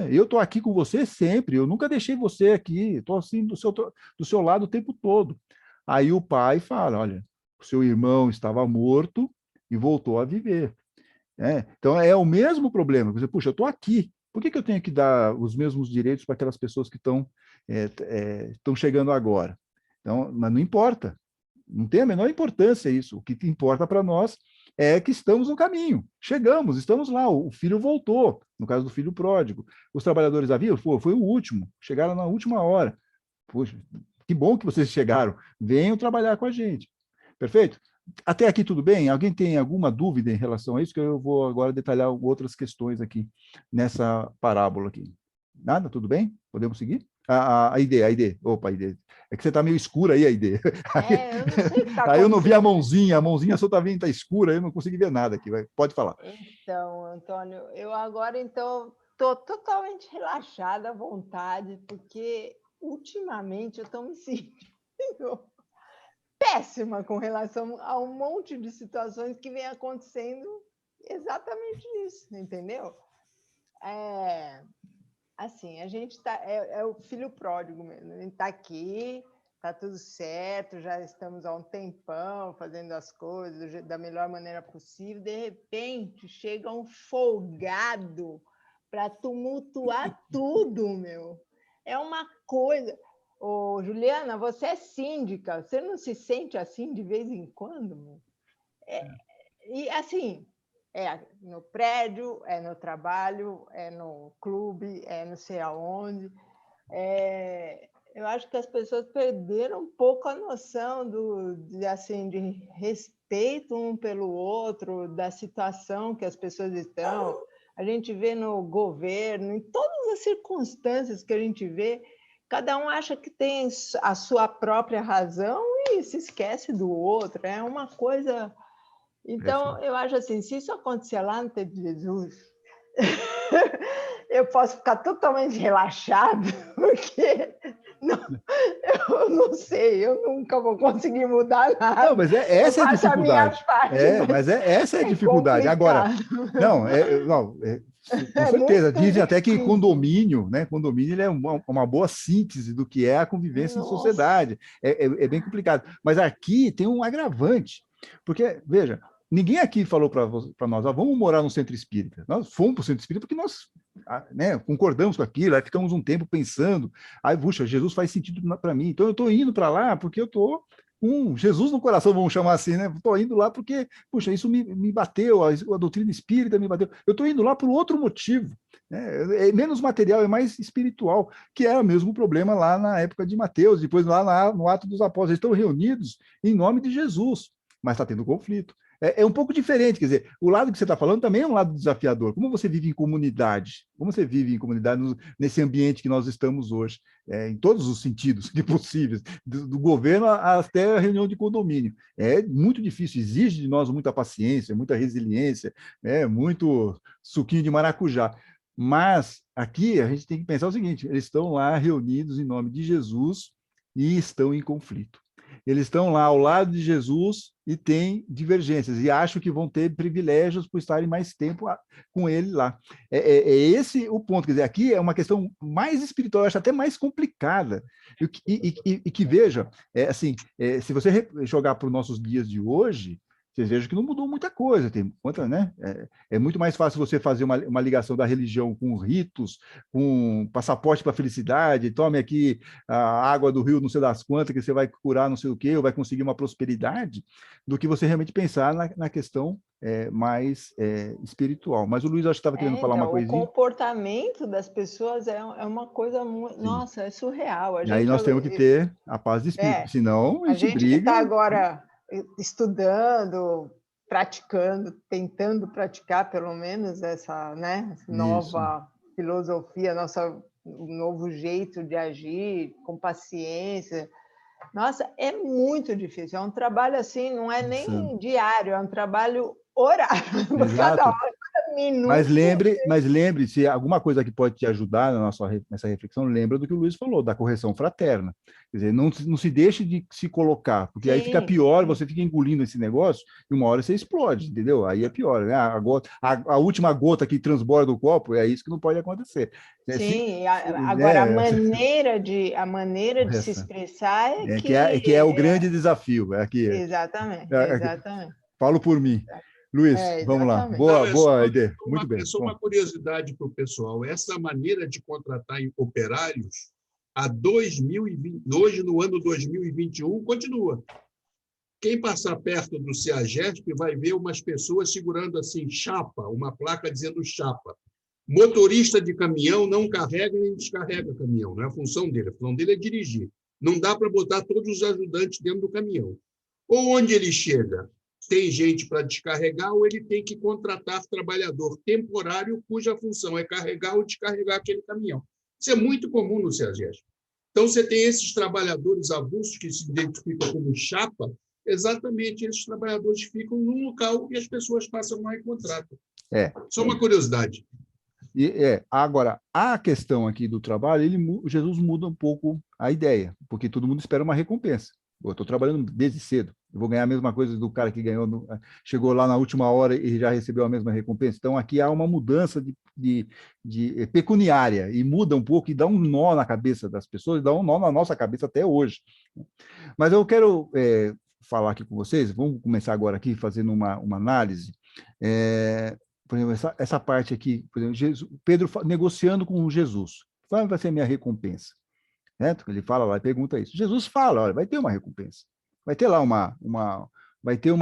Eu estou aqui com você sempre, eu nunca deixei você aqui, estou assim do seu lado o tempo todo. Aí o pai fala: olha, o seu irmão estava morto e voltou a viver. Então é o mesmo problema. Você, puxa, eu estou aqui, por que eu tenho que dar os mesmos direitos para aquelas pessoas que estão chegando agora? Então, mas não importa, não tem a menor importância isso. O que importa para nós é que estamos no caminho, chegamos, estamos lá, o filho voltou, no caso do filho pródigo. Os trabalhadores haviam, foi o último, chegaram na última hora. Poxa, que bom que vocês chegaram, venham trabalhar com a gente. Perfeito? Até aqui tudo bem? Alguém tem alguma dúvida em relação a isso? Que eu vou agora detalhar outras questões aqui nessa parábola aqui. Nada? Tudo bem? Podemos seguir? A ideia. Opa, a ideia. É que você está meio escura aí, a ideia. Eu não sei o que tá aí eu não vi a mãozinha só está escura, eu não consegui ver nada aqui. Pode falar. Então, Antônio, eu agora estou totalmente relaxada à vontade, porque ultimamente eu estou me sentindo péssima com relação a um monte de situações que vem acontecendo exatamente nisso, entendeu? Assim, a gente está... É o filho pródigo mesmo. A gente está aqui, está tudo certo, já estamos há um tempão fazendo as coisas da melhor maneira possível. De repente, chega um folgado para tumultuar tudo, meu. É uma coisa... Ô, Juliana, você é síndica, você não se sente assim de vez em quando? Meu? E assim... no prédio, no trabalho, no clube, não sei aonde. Eu acho que as pessoas perderam um pouco a noção de respeito um pelo outro, da situação que as pessoas estão. A gente vê no governo, em todas as circunstâncias que a gente vê, cada um acha que tem a sua própria razão e se esquece do outro. É uma coisa... Então, eu acho assim, se isso acontecer lá no tempo de Jesus, eu posso ficar totalmente relaxado, porque eu não sei, eu nunca vou conseguir mudar nada. Não, mas essa é a dificuldade. Essa é a dificuldade. Agora, com certeza, dizem até que condomínio, né? Condomínio ele é uma boa síntese do que é a convivência em sociedade. É bem complicado. Mas aqui tem um agravante, porque, veja, ninguém aqui falou para nós, vamos morar no centro espírita. Nós fomos para o centro espírita porque nós concordamos com aquilo, aí ficamos um tempo pensando, puxa, Jesus faz sentido para mim, então eu estou indo para lá porque eu estou com Jesus no coração, vamos chamar assim, né? Estou indo lá porque, puxa, isso me bateu, a doutrina espírita me bateu. Eu estou indo lá por outro motivo. É menos material, é mais espiritual, que era o mesmo problema lá na época de Mateus, depois lá no Ato dos Apóstolos. Eles estão reunidos em nome de Jesus, mas está tendo conflito. É um pouco diferente, quer dizer, o lado que você está falando também é um lado desafiador. Como você vive em comunidade? Como você vive em comunidade nesse ambiente que nós estamos hoje? Em todos os sentidos possíveis, do governo até a reunião de condomínio. É muito difícil, exige de nós muita paciência, muita resiliência, muito suquinho de maracujá. Mas aqui a gente tem que pensar o seguinte, eles estão lá reunidos em nome de Jesus e estão em conflito. eles estão lá ao lado de Jesus e têm divergências, e acham que vão ter privilégios por estarem mais tempo com ele lá. É esse o ponto, quer dizer, aqui é uma questão mais espiritual, acho até mais complicada, e que veja, assim, se você jogar para os nossos dias de hoje, vocês vejam que não mudou muita coisa, tem conta, né? É muito mais fácil você fazer uma ligação da religião com ritos, com passaporte para a felicidade, tome aqui a água do rio, não sei das quantas, que você vai curar não sei o quê, ou vai conseguir uma prosperidade, do que você realmente pensar na questão mais espiritual. Mas o Luiz, acho que estava querendo falar uma então, coisinha. o comportamento das pessoas é uma coisa muito... Sim. Nossa, é surreal. E aí nós temos que ter a paz de espírito, senão a gente que briga. está agora estudando, praticando, tentando praticar pelo menos essa, né, nova filosofia, um novo jeito de agir, com paciência. Nossa, é muito difícil. É um trabalho assim, não é nem diário, é um trabalho horário. Cada hora, cada minuto. Mas lembre, se alguma coisa que pode te ajudar nessa reflexão, lembra do que o Luiz falou, da correção fraterna. Quer dizer, não se deixe de se colocar, porque aí fica pior, você fica engolindo esse negócio e uma hora você explode, entendeu? Aí é pior, né? A última gota que transborda o copo, é isso que não pode acontecer. Sim, agora a maneira de se expressar que é o grande desafio. Exatamente. Falo por mim. Luiz, vamos lá. Boa ideia. Muito bem. É só uma curiosidade para o pessoal. Essa maneira de contratar operários, hoje, no ano 2021, continua. Quem passar perto do CEAGESP vai ver umas pessoas segurando assim, chapa, uma placa dizendo chapa. Motorista de caminhão não carrega nem descarrega caminhão, não é a função dele. A função dele é dirigir. Não dá para botar todos os ajudantes dentro do caminhão. Ou onde ele chega, tem gente para descarregar, ou ele tem que contratar trabalhador temporário cuja função é carregar ou descarregar aquele caminhão. Isso é muito comum no CEAGESP. Então, você tem esses trabalhadores avulsos que se identificam como chapa, exatamente esses trabalhadores ficam num local e as pessoas passam lá e contratam. Só uma curiosidade. Agora, a questão aqui do trabalho, Jesus muda um pouco a ideia, porque todo mundo espera uma recompensa. Eu estou trabalhando desde cedo, eu vou ganhar a mesma coisa do cara que chegou lá na última hora e já recebeu a mesma recompensa. Então, aqui há uma mudança de pecuniária, e muda um pouco, e dá um nó na cabeça das pessoas, e dá um nó na nossa cabeça até hoje. Mas eu quero falar aqui com vocês, vamos começar agora aqui fazendo uma análise. Por exemplo, essa parte aqui, por exemplo, Pedro negociando com Jesus. Qual vai ser a minha recompensa? Certo? Ele fala lá e pergunta isso. Jesus fala, olha, vai ter uma recompensa. Vai ter lá vai ter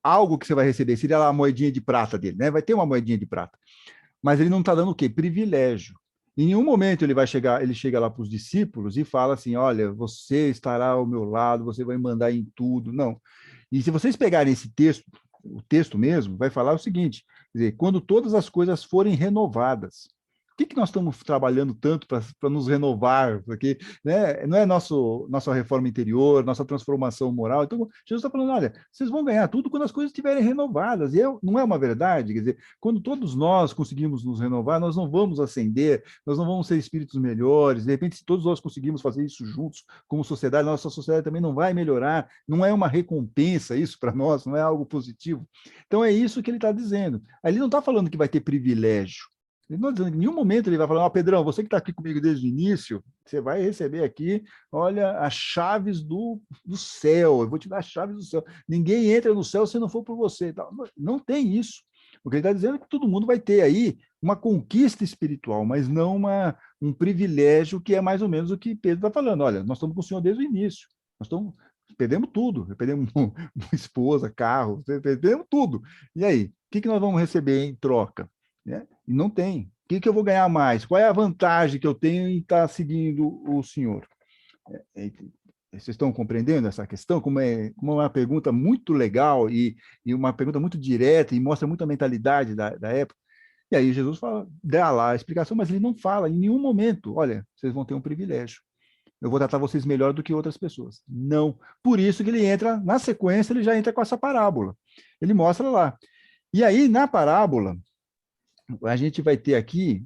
algo que você vai receber. Seria lá a moedinha de prata dele, né? Vai ter uma moedinha de prata. Mas ele não está dando o quê? Privilégio. Em nenhum momento ele chega lá para os discípulos e fala assim, olha, você estará ao meu lado, você vai mandar em tudo. Não. E se vocês pegarem esse texto, o texto mesmo, vai falar o seguinte, quer dizer, quando todas as coisas forem renovadas. Por que nós estamos trabalhando tanto para nos renovar? Porque, né, não é nossa reforma interior, nossa transformação moral. Então, Jesus está falando, olha, vocês vão ganhar tudo quando as coisas estiverem renovadas. E não é uma verdade? Quer dizer, quando todos nós conseguimos nos renovar, nós não vamos ascender, nós não vamos ser espíritos melhores. De repente, se todos nós conseguimos fazer isso juntos, como sociedade, nossa sociedade também não vai melhorar. Não é uma recompensa isso para nós, não é algo positivo. Então, é isso que ele está dizendo. Aí ele não está falando que vai ter privilégio. Em nenhum momento ele vai falar, Pedrão, você que está aqui comigo desde o início, você vai receber aqui, olha, as chaves do céu, eu vou te dar as chaves do céu. Ninguém entra no céu se não for por você. Não tem isso. O que ele está dizendo é que todo mundo vai ter aí uma conquista espiritual, mas não um privilégio, que é mais ou menos o que Pedro está falando. Olha, nós estamos com o Senhor desde o início. Perdemos tudo. Perdemos esposa, carro, perdemos tudo. E aí, o que nós vamos receber em troca? E não tem. O que eu vou ganhar mais? Qual é a vantagem que eu tenho em estar seguindo o Senhor? Vocês estão compreendendo essa questão? Como é uma pergunta muito legal e uma pergunta muito direta e mostra muito a mentalidade da época. E aí Jesus dá lá a explicação, mas ele não fala em nenhum momento, olha, vocês vão ter um privilégio. Eu vou tratar vocês melhor do que outras pessoas. Não. Por isso que ele entra, na sequência, ele já entra com essa parábola. Ele mostra lá. E aí, na parábola, a gente vai ter aqui,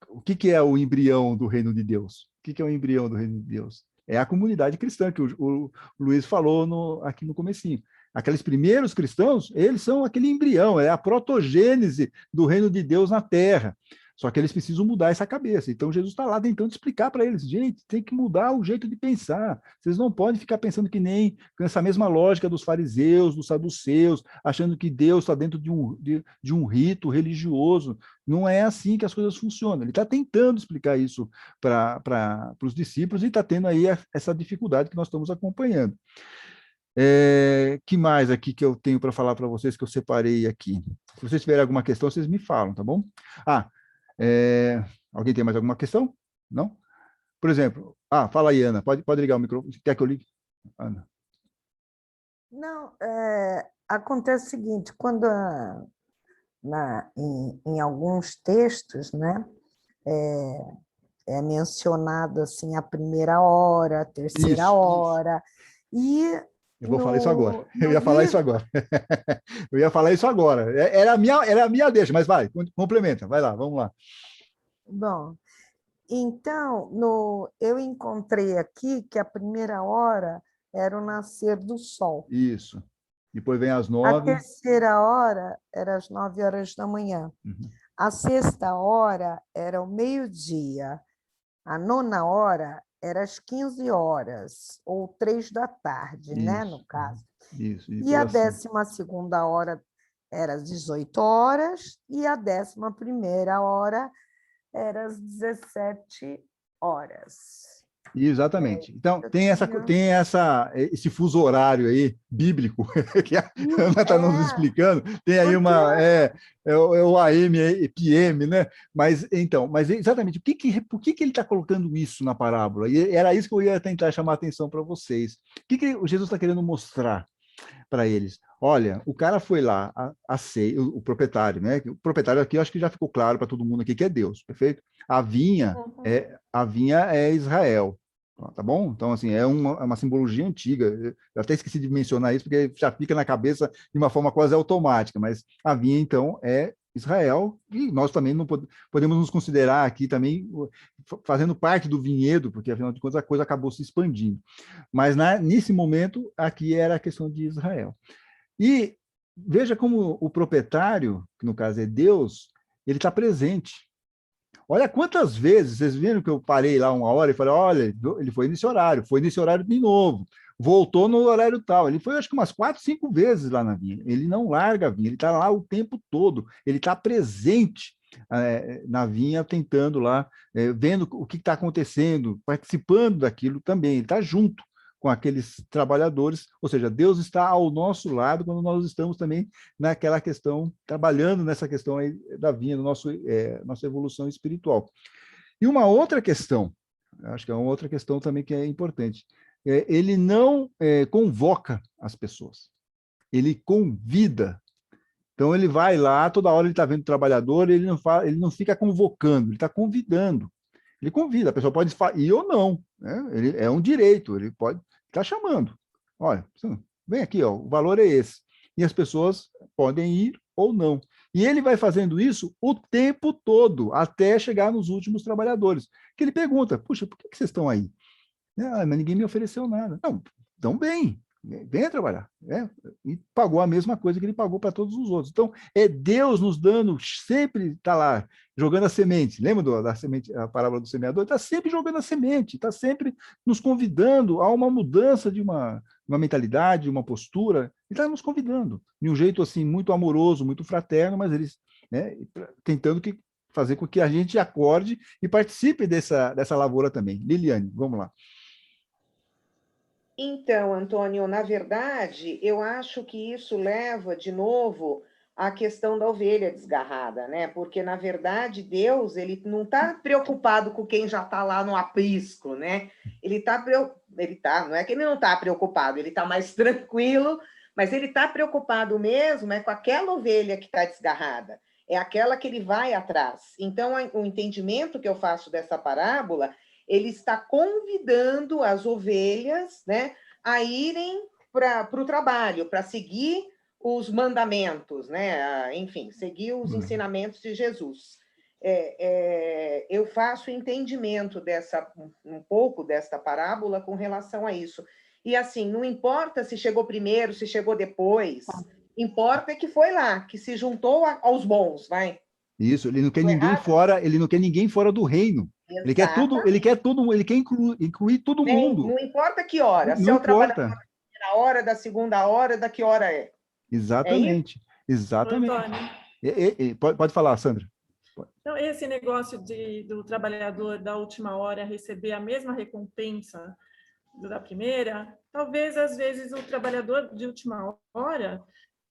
o que é o embrião do reino de Deus? O que é o embrião do reino de Deus? É a comunidade cristã, que o Luiz falou aqui no comecinho. Aqueles primeiros cristãos, eles são aquele embrião, é a protogênese do reino de Deus na Terra. Só que eles precisam mudar essa cabeça. Então, Jesus está lá tentando explicar para eles, gente, tem que mudar o jeito de pensar. Vocês não podem ficar pensando que nem com essa mesma lógica dos fariseus, dos saduceus, achando que Deus está dentro de um rito religioso. Não é assim que as coisas funcionam. Ele está tentando explicar isso para os discípulos e está tendo aí essa dificuldade que nós estamos acompanhando. Que mais aqui que eu tenho para falar para vocês que eu separei aqui? Se vocês tiverem alguma questão, vocês me falam, tá bom? Alguém tem mais alguma questão? Não? Por exemplo, fala aí, Ana, pode ligar o microfone. Quer que eu ligue? Ana. Não, acontece o seguinte, quando em alguns textos, né, é mencionado assim a primeira hora, a terceira hora, e eu vou falar isso agora. Eu ia falar isso agora. Eu ia falar isso agora. Era a minha deixa, mas vai, complementa. Vai lá, vamos lá. Bom, então, eu encontrei aqui que a primeira hora era o nascer do sol. Isso. Depois vem às 9. A terceira hora era às 9 horas da manhã. Uhum. A sexta hora era o meio-dia. A nona hora era às 15 horas, ou 3 da tarde, isso, né, no caso. Isso. E a 12ª hora era às 18 horas, e a 11ª hora era às 17 horas. Exatamente. Então, tem esse fuso horário aí, bíblico, que a Ana está nos explicando, tem aí o AM e PM, né? Mas exatamente, por que ele está colocando isso na parábola? E era isso que eu ia tentar chamar a atenção para vocês. O que Jesus está querendo mostrar para eles? Olha, o cara foi lá, o proprietário, né? O proprietário aqui, eu acho que já ficou claro para todo mundo aqui que é Deus, perfeito? A vinha é Israel. Tá bom? Então, assim, é uma simbologia antiga. Eu até esqueci de mencionar isso, porque já fica na cabeça de uma forma quase automática, mas a vinha, então, é Israel, e nós também não podemos nos considerar aqui também fazendo parte do vinhedo, porque, afinal de contas, a coisa acabou se expandindo. Mas, nesse momento, aqui era a questão de Israel. E veja como o proprietário, que no caso é Deus, ele está presente. Olha quantas vezes, vocês viram que eu parei lá uma hora e falei, olha, ele foi nesse horário de novo, voltou no horário tal. Ele foi, acho que umas 4, 5 vezes lá na vinha. Ele não larga a vinha, ele está lá o tempo todo, ele está presente na vinha, tentando lá, vendo o que está acontecendo, participando daquilo também, ele está junto com aqueles trabalhadores, ou seja, Deus está ao nosso lado quando nós estamos também naquela questão, trabalhando nessa questão aí da vinha, nossa evolução espiritual. E uma outra questão, acho que é uma outra questão também que é importante, ele não convoca as pessoas, ele convida. Então ele vai lá, toda hora ele está vendo o trabalhador, ele não fica convocando, ele está convidando. Ele convida, a pessoa pode ir ou não, né? Ele é um direito, ele pode estar chamando. Olha, vem aqui, ó, o valor é esse. E as pessoas podem ir ou não. E ele vai fazendo isso o tempo todo, até chegar nos últimos trabalhadores. Que ele pergunta, puxa, por que vocês estão aí? Mas ninguém me ofereceu nada. Não, então bem, venha trabalhar. E pagou a mesma coisa que ele pagou para todos os outros. Então, é Deus nos dando, sempre está lá, jogando a semente. Lembra da semente, a parábola do semeador? Está sempre jogando a semente, está sempre nos convidando a uma mudança de uma mentalidade, uma postura. Ele está nos convidando, de um jeito assim muito amoroso, muito fraterno, mas eles tentando fazer com que a gente acorde e participe dessa lavoura também. Liliane, vamos lá. Então, Antônio, na verdade, eu acho que isso leva, de novo, à questão da ovelha desgarrada, né? Porque, na verdade, Deus, ele não está preocupado com quem já está lá no aprisco, né? Não é que ele não está preocupado, ele está mais tranquilo, mas ele está preocupado mesmo com aquela ovelha que está desgarrada, é aquela que ele vai atrás. Então, o entendimento que eu faço dessa parábola, ele está convidando as ovelhas, né, a irem para o trabalho, para seguir os mandamentos, né? Enfim, seguir os ensinamentos de Jesus. eu faço entendimento um pouco desta parábola com relação a isso. E assim, não importa se chegou primeiro, se chegou depois, importa é que foi lá, que se juntou aos bons, vai. Isso, ele não quer Tô ninguém errado? fora, ele não quer ninguém fora do reino. Ele quer tudo, ele quer incluir todo Bem, mundo. não importa que hora, se Não é o trabalhador importa. da primeira hora, da segunda hora, da que hora é. É isso? Exatamente. Exatamente. Antônio, Pode falar, Sandra. então, esse negócio do trabalhador da última hora receber a mesma recompensa da primeira, talvez, às vezes, o trabalhador de última hora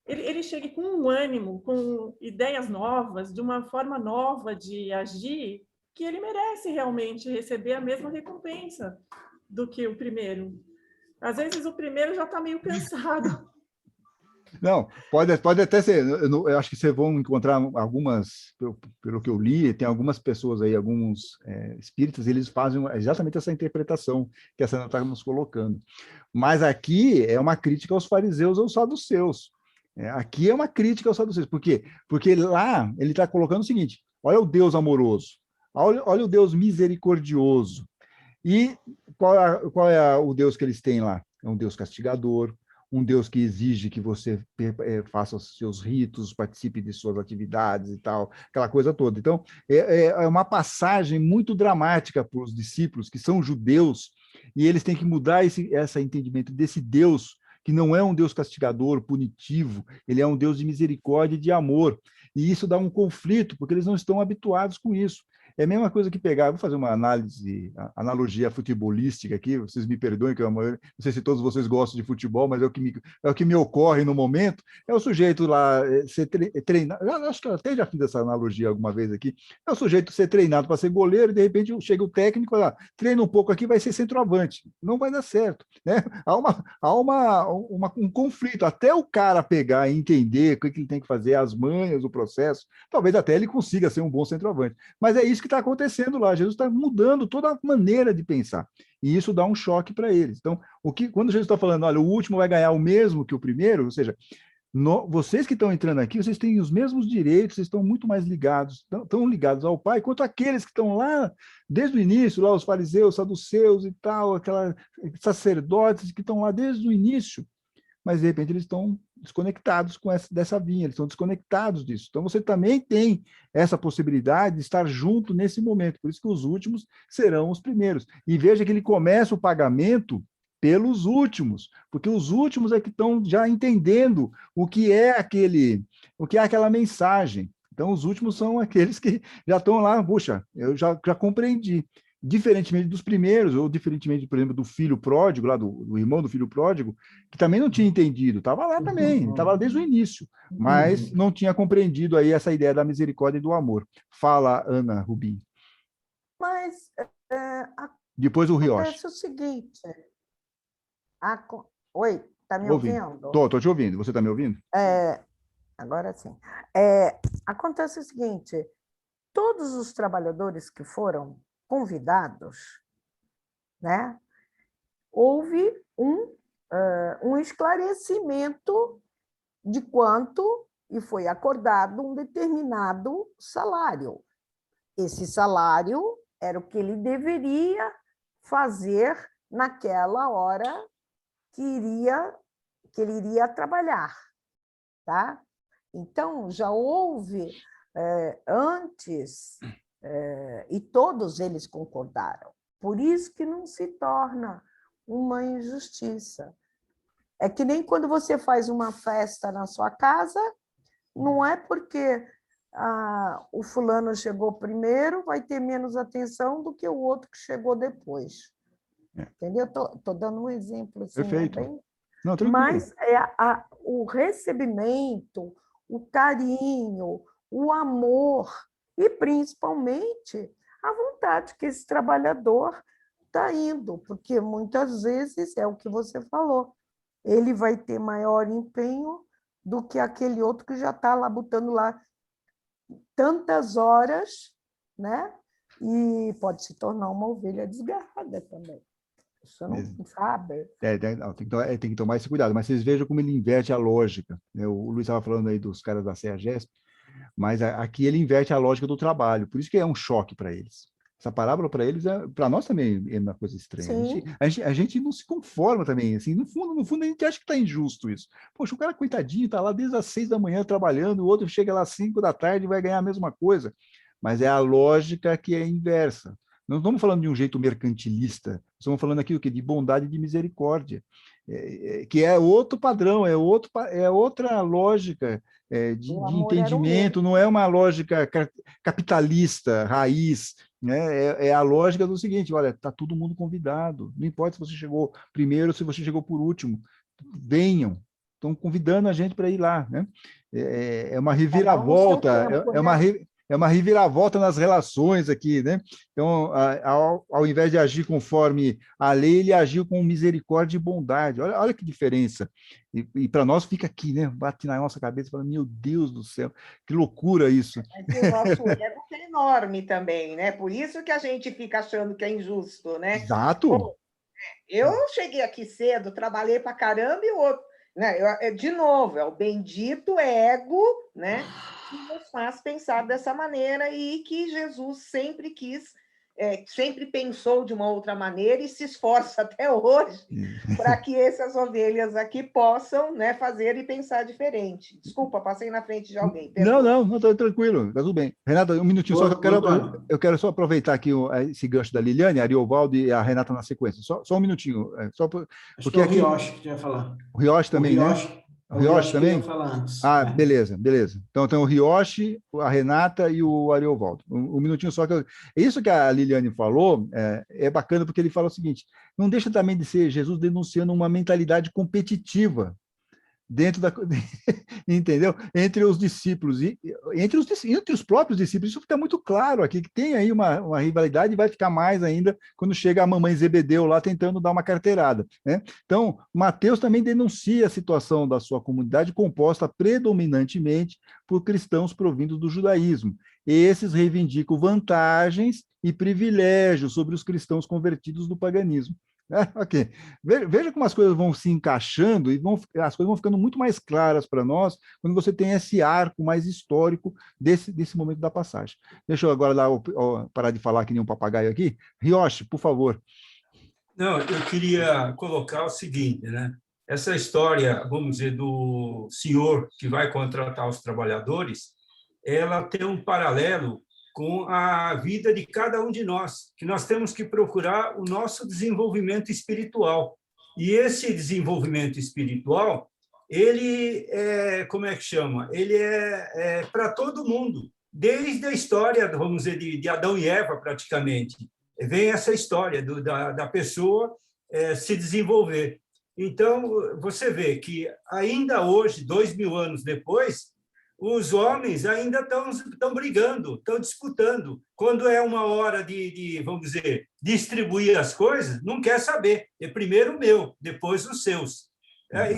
ele chegue com um ânimo, com ideias novas, de uma forma nova de agir, que ele merece realmente receber a mesma recompensa do que o primeiro. Às vezes, o primeiro já está meio cansado. Não, pode até ser. Eu acho que vocês vão encontrar algumas, pelo que eu li, tem algumas pessoas aí, alguns espíritas, eles fazem exatamente essa interpretação que a Sandra está nos colocando. Mas aqui é uma crítica aos fariseus ou aos saduceus. Aqui é uma crítica aos saduceus. Por quê? Porque lá ele está colocando o seguinte: olha o Deus amoroso, olha o Deus misericordioso. E qual é o Deus que eles têm lá? É um Deus castigador, um Deus que exige que você faça os seus ritos, participe de suas atividades e tal, aquela coisa toda. Então, é uma passagem muito dramática para os discípulos, que são judeus, e eles têm que mudar esse entendimento desse Deus, que não é um Deus castigador, punitivo, ele é um Deus de misericórdia e de amor. E isso dá um conflito, porque eles não estão habituados com isso. É a mesma coisa que pegar, vou fazer uma analogia futebolística aqui, vocês me perdoem, que não sei se todos vocês gostam de futebol, mas é o que me ocorre no momento, é o sujeito lá ser treinado, acho que eu até já fiz essa analogia alguma vez aqui, é o sujeito ser treinado para ser goleiro, e de repente chega o técnico, lá, treina um pouco aqui, vai ser centroavante, não vai dar certo, né? Há um conflito, até o cara pegar e entender o que ele tem que fazer, as manhas, o processo, talvez até ele consiga ser um bom centroavante, mas é isso que está acontecendo lá. Jesus está mudando toda a maneira de pensar. E isso dá um choque para eles. Então, quando Jesus está falando, olha, o último vai ganhar o mesmo que o primeiro, ou seja, vocês que estão entrando aqui, vocês têm os mesmos direitos, vocês estão muito mais ligados, tão ligados ao Pai, quanto aqueles que estão lá desde o início, lá os fariseus, saduceus e tal, aqueles sacerdotes que estão lá desde o início, mas de repente eles estão desconectados dessa vinha, eles estão desconectados disso. Então você também tem essa possibilidade de estar junto nesse momento, por isso que os últimos serão os primeiros. E veja que ele começa o pagamento pelos últimos, porque os últimos é que estão já entendendo o que é aquela mensagem. Então os últimos são aqueles que já estão lá, puxa, eu já compreendi. Diferentemente dos primeiros, ou diferentemente, por exemplo, do filho pródigo, lá do irmão do filho pródigo, que também não tinha entendido, estava lá também, estava lá desde o início, mas não tinha compreendido aí essa ideia da misericórdia e do amor. Fala, Ana Rubim. Mas depois o Rioche. Acontece o seguinte. Oi, está me ouvindo? Estou te ouvindo. Você está me ouvindo? Agora sim. Acontece o seguinte, todos os trabalhadores que foram convidados, né, houve um esclarecimento de quanto e foi acordado um determinado salário. Esse salário era o que ele deveria fazer naquela hora que ele iria trabalhar, tá? Então, já houve antes, e todos eles concordaram. Por isso que não se torna uma injustiça. É que nem quando você faz uma festa na sua casa, não é porque o fulano chegou primeiro, vai ter menos atenção do que o outro que chegou depois. Entendeu? Estou dando um exemplo. Assim, perfeito. Bem... Não, mas o recebimento, o carinho, o amor e, principalmente, a vontade que esse trabalhador está indo, porque muitas vezes é o que você falou, ele vai ter maior empenho do que aquele outro que já está lá botando lá tantas horas, né? E pode se tornar uma ovelha desgarrada também. Você não sabe. Tem que tomar esse cuidado, mas vocês vejam como ele inverte a lógica. O Luiz estava falando aí dos caras da CEAGESP, Mas aqui ele inverte a lógica do trabalho, por isso que é um choque para eles. Essa parábola para eles, para nós também é uma coisa estranha. A gente não se conforma também, assim, no fundo a gente acha que está injusto isso. Poxa, o cara coitadinho está lá desde as 6 da manhã trabalhando, o outro chega lá às 5 da tarde e vai ganhar a mesma coisa. Mas é a lógica que é inversa. Não estamos falando de um jeito mercantilista, estamos falando aqui o quê? De bondade e de misericórdia, que é outro padrão, é outra lógica de entendimento, não é uma lógica capitalista, raiz, né? É a lógica do seguinte, olha, está todo mundo convidado, não importa se você chegou primeiro ou se você chegou por último, venham, estão convidando a gente para ir lá, né? É uma reviravolta, é uma reviravolta nas relações aqui, né? Então, ao invés de agir conforme a lei, ele agiu com misericórdia e bondade. Olha que diferença. E para nós fica aqui, né? Bate na nossa cabeça e fala, meu Deus do céu, que loucura isso. Mas o nosso ego é enorme também, né? Por isso que a gente fica achando que é injusto, né? Exato. Pô, eu cheguei aqui cedo, trabalhei para caramba e o outro, né? De novo, é o bendito ego, né? Que nos faz pensar dessa maneira e que Jesus sempre quis, sempre pensou de uma outra maneira e se esforça até hoje para que essas ovelhas aqui possam, né, fazer e pensar diferente. Desculpa, passei na frente de alguém. Não, estou tranquilo, está tudo bem. Renata, um minutinho só, que eu quero só aproveitar aqui esse gancho da Liliane, a Ariovaldo e a Renata na sequência. Só um minutinho. Porque é o Rioche que ia falar. O Rioche também, né? O Rioche também? Falar antes. Beleza. Então tem o Rioche, a Renata e o Ariovaldo. Um minutinho só. Isso que a Liliane falou é bacana, porque ele fala o seguinte, não deixa também de ser Jesus denunciando uma mentalidade competitiva dentro da... entendeu? Entre os discípulos, e entre os próprios discípulos, isso fica muito claro aqui, que tem aí uma rivalidade e vai ficar mais ainda quando chega a mamãe Zebedeu lá tentando dar uma carteirada, né? Então, Mateus também denuncia a situação da sua comunidade composta predominantemente por cristãos provindos do judaísmo. Esses reivindicam vantagens e privilégios sobre os cristãos convertidos do paganismo. Ok. Veja como as coisas vão se encaixando e as coisas vão ficando muito mais claras para nós quando você tem esse arco mais histórico desse momento da passagem. Deixa eu agora parar de falar que nem um papagaio aqui. Rioche, por favor. Não, eu queria colocar o seguinte, né? Essa história, vamos dizer, do senhor que vai contratar os trabalhadores, ela tem um paralelo com a vida de cada um de nós, que nós temos que procurar o nosso desenvolvimento espiritual. E esse desenvolvimento espiritual, ele como é que chama? Ele é para todo mundo, desde a história, vamos dizer, de Adão e Eva, praticamente. Vem essa história da pessoa se desenvolver. Então, você vê que ainda hoje, 2000 anos depois, os homens ainda estão brigando, estão disputando. Quando é uma hora vamos dizer, distribuir as coisas, não quer saber. É primeiro o meu, depois os seus.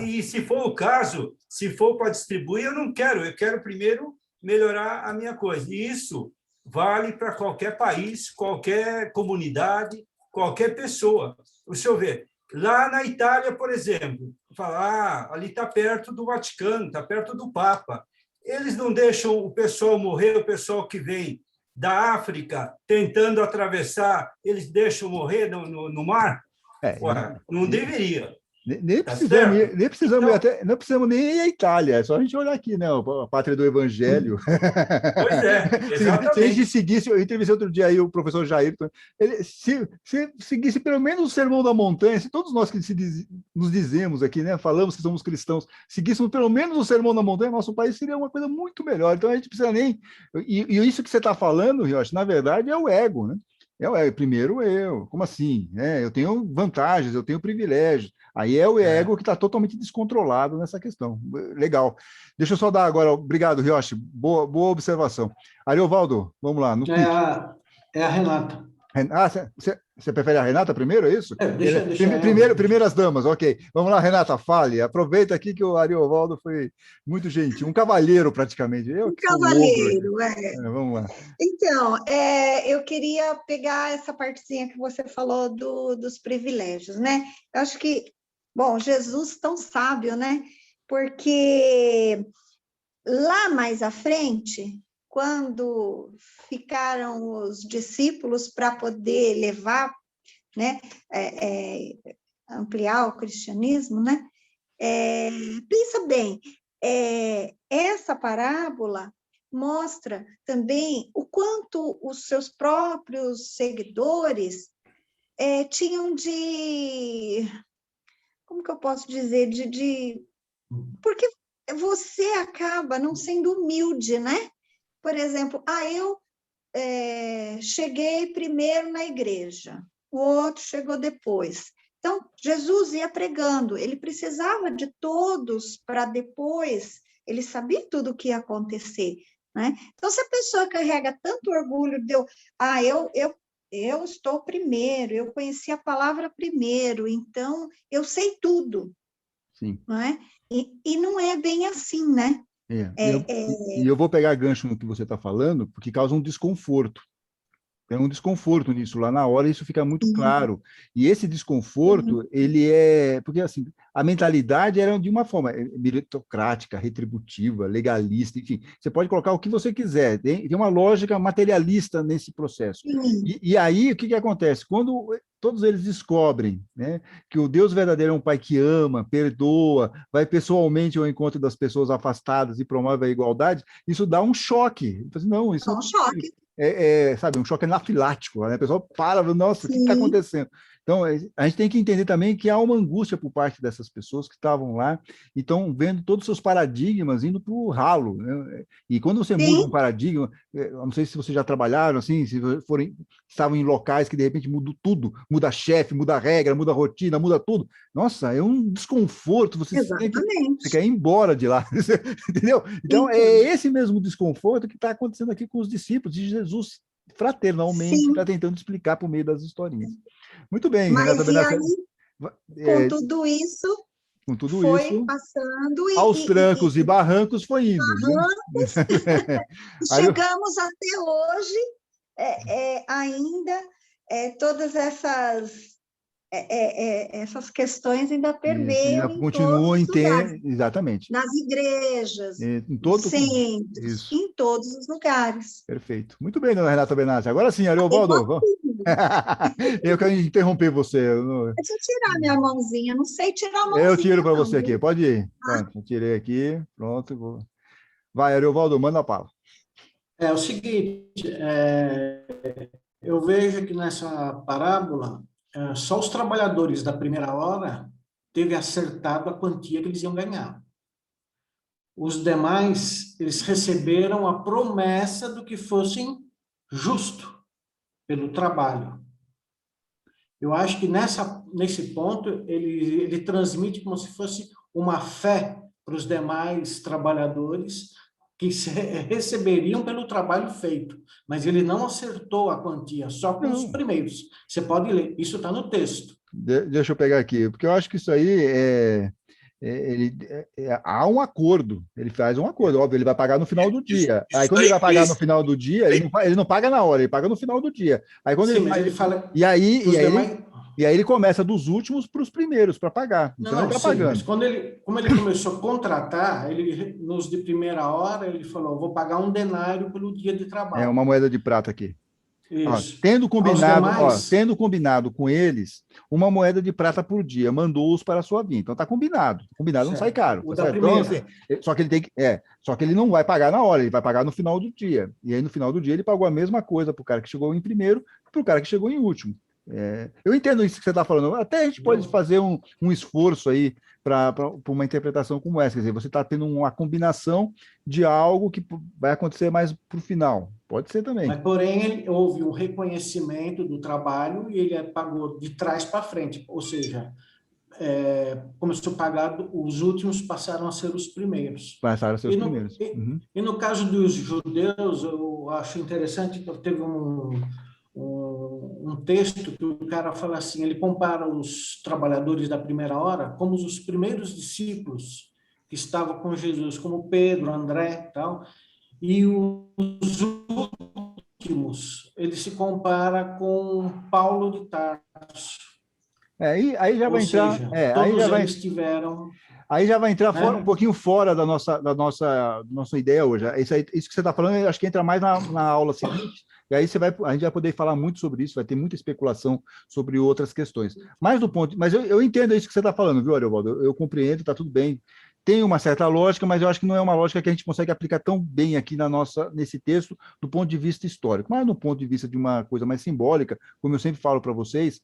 E se for o caso, se for para distribuir, eu quero primeiro melhorar a minha coisa. E isso vale para qualquer país, qualquer comunidade, qualquer pessoa. O senhor vê, lá na Itália, por exemplo, fala, ali está perto do Vaticano, está perto do Papa. Eles não deixam o pessoal morrer, o pessoal que vem da África tentando atravessar, eles deixam morrer no mar? Não deveria. Nem precisamos nem ir à Itália, é só a gente olhar aqui, né? A pátria do Evangelho. Pois é, exatamente. Se a gente seguisse, eu entrevistei outro dia aí o professor Jair, se seguisse pelo menos o Sermão da Montanha, se todos nós que nos dizemos aqui, né, falamos que somos cristãos, seguíssemos pelo menos o Sermão da Montanha, nosso país seria uma coisa muito melhor. Então a gente precisa nem... E isso que você está falando, Rioche, na verdade é o ego, né? Primeiro eu, como assim? Eu tenho vantagens, eu tenho privilégios. Aí é o ego que está totalmente descontrolado nessa questão. Legal. Deixa eu só dar agora. Obrigado, Rioche. Boa observação. Ariovaldo, vamos lá. É a Renata. Você prefere a Renata primeiro, é isso? Deixa Primeiras damas, ok. Vamos lá, Renata, fale. Aproveita aqui que o Ariovaldo foi muito gentil, um cavalheiro praticamente. Cavalheiro, vamos lá. Então, eu queria pegar essa partezinha que você falou dos privilégios, né? Eu acho que, bom, Jesus tão sábio, né? Porque lá mais à frente, quando ficaram os discípulos para poder levar, né, ampliar o cristianismo, né? Pensa bem, essa parábola mostra também o quanto os seus próprios seguidores tinham como que eu posso dizer, porque você acaba não sendo humilde, né? Por exemplo, eu cheguei primeiro na igreja, o outro chegou depois. Então, Jesus ia pregando, ele precisava de todos para depois, ele sabia tudo o que ia acontecer, né? Então, se a pessoa carrega tanto orgulho de eu estou primeiro, eu conheci a palavra primeiro, então eu sei tudo. Sim. Não é? E não é bem assim, né? E eu vou pegar gancho no que você está falando, porque causa um desconforto. Tem um desconforto nisso lá na hora, isso fica muito claro. E esse desconforto, ele porque assim, a mentalidade era de uma forma meritocrática, retributiva, legalista, enfim, você pode colocar o que você quiser, tem uma lógica materialista nesse processo. E aí, o que acontece? Quando todos eles descobrem, né, que o Deus verdadeiro é um pai que ama, perdoa, vai pessoalmente ao encontro das pessoas afastadas e promove a igualdade, isso dá um choque. Não, isso dá um choque. Sabe, um choque anafilático, né? A pessoa para, nossa, o que está acontecendo? Então, a gente tem que entender também que há uma angústia por parte dessas pessoas que estavam lá e estão vendo todos os seus paradigmas indo para o ralo, né? E quando você muda um paradigma, não sei se vocês já trabalharam assim, se estavam em locais que de repente muda tudo, muda chefe, muda regra, muda rotina, muda tudo. Nossa, é um desconforto, você quer ir embora de lá, entendeu? Então, é esse mesmo desconforto que está acontecendo aqui com os discípulos de Jesus, fraternalmente, está tentando explicar por meio das historinhas. Muito bem, mas Renata Benassi. Com tudo isso, foi passando aos trancos e barrancos foi indo. Chegamos até hoje, ainda todas essas questões ainda permeiam em continuam todos os lugares. Exatamente. Nas igrejas, centros, em todos os lugares. Perfeito. Muito bem, dona Renata Benassi. Agora sim, Ariovaldo. Eu quero interromper você. Deixa eu tirar minha mãozinha, não sei tirar a mãozinha. Eu tiro para você aqui, pode ir. Pronto, eu tirei aqui, pronto. Vai, Ariovaldo, manda a palavra. É o seguinte, eu vejo que nessa parábola, só os trabalhadores da primeira hora teve acertado a quantia que eles iam ganhar. Os demais, eles receberam a promessa do que fossem justo pelo trabalho. Eu acho que nesse ponto ele transmite como se fosse uma fé para os demais trabalhadores que receberiam pelo trabalho feito, mas ele não acertou a quantia, só com os primeiros. Você pode ler, isso está no texto. Deixa eu pegar aqui, porque eu acho que isso aí há um acordo, ele faz um acordo, óbvio, ele vai pagar no final do dia. Aí quando ele vai pagar no final do dia, ele não paga na hora, ele paga no final do dia. Aí quando ele fala, e aí ele começa dos últimos para os primeiros para pagar. Então ele está pagando. Mas como ele começou a contratar, nos de primeira hora ele falou, vou pagar 1 denário pelo dia de trabalho. Uma moeda de prata aqui. Isso. Tendo combinado com eles uma moeda de prata por dia, mandou-os para a sua vinha. Então está combinado. Combinado não sai caro. Tá então, assim, só que ele não vai pagar na hora, ele vai pagar no final do dia. E aí no final do dia ele pagou a mesma coisa para o cara que chegou em primeiro e para o cara que chegou em último. Eu entendo isso que você está falando. Até a gente pode fazer um esforço aí para uma interpretação como essa. Quer dizer, você está tendo uma combinação de algo que vai acontecer mais para o final. Pode ser também. Mas, porém, houve um reconhecimento do trabalho e ele pagou de trás para frente. Ou seja, começou a pagar, os últimos passaram a ser os primeiros. Passaram a ser os primeiros. E no caso dos judeus, eu acho interessante que teve um texto que o cara fala assim, ele compara os trabalhadores da primeira hora como os primeiros discípulos que estavam com Jesus, como Pedro, André e tal, e os últimos, ele se compara com Paulo de Tarso. Aí já vai entrar... Seja, todos eles tiveram... Aí já vai entrar um pouquinho fora da nossa ideia hoje. Isso que você está falando, eu acho que entra mais na aula seguinte, e aí a gente vai poder falar muito sobre isso, vai ter muita especulação sobre outras questões. Mas eu entendo isso que você está falando, viu, Ariovaldo? Eu compreendo, está tudo bem. Tem uma certa lógica, mas eu acho que não é uma lógica que a gente consegue aplicar tão bem aqui nesse texto, do ponto de vista histórico. Mas no ponto de vista de uma coisa mais simbólica, como eu sempre falo para vocês,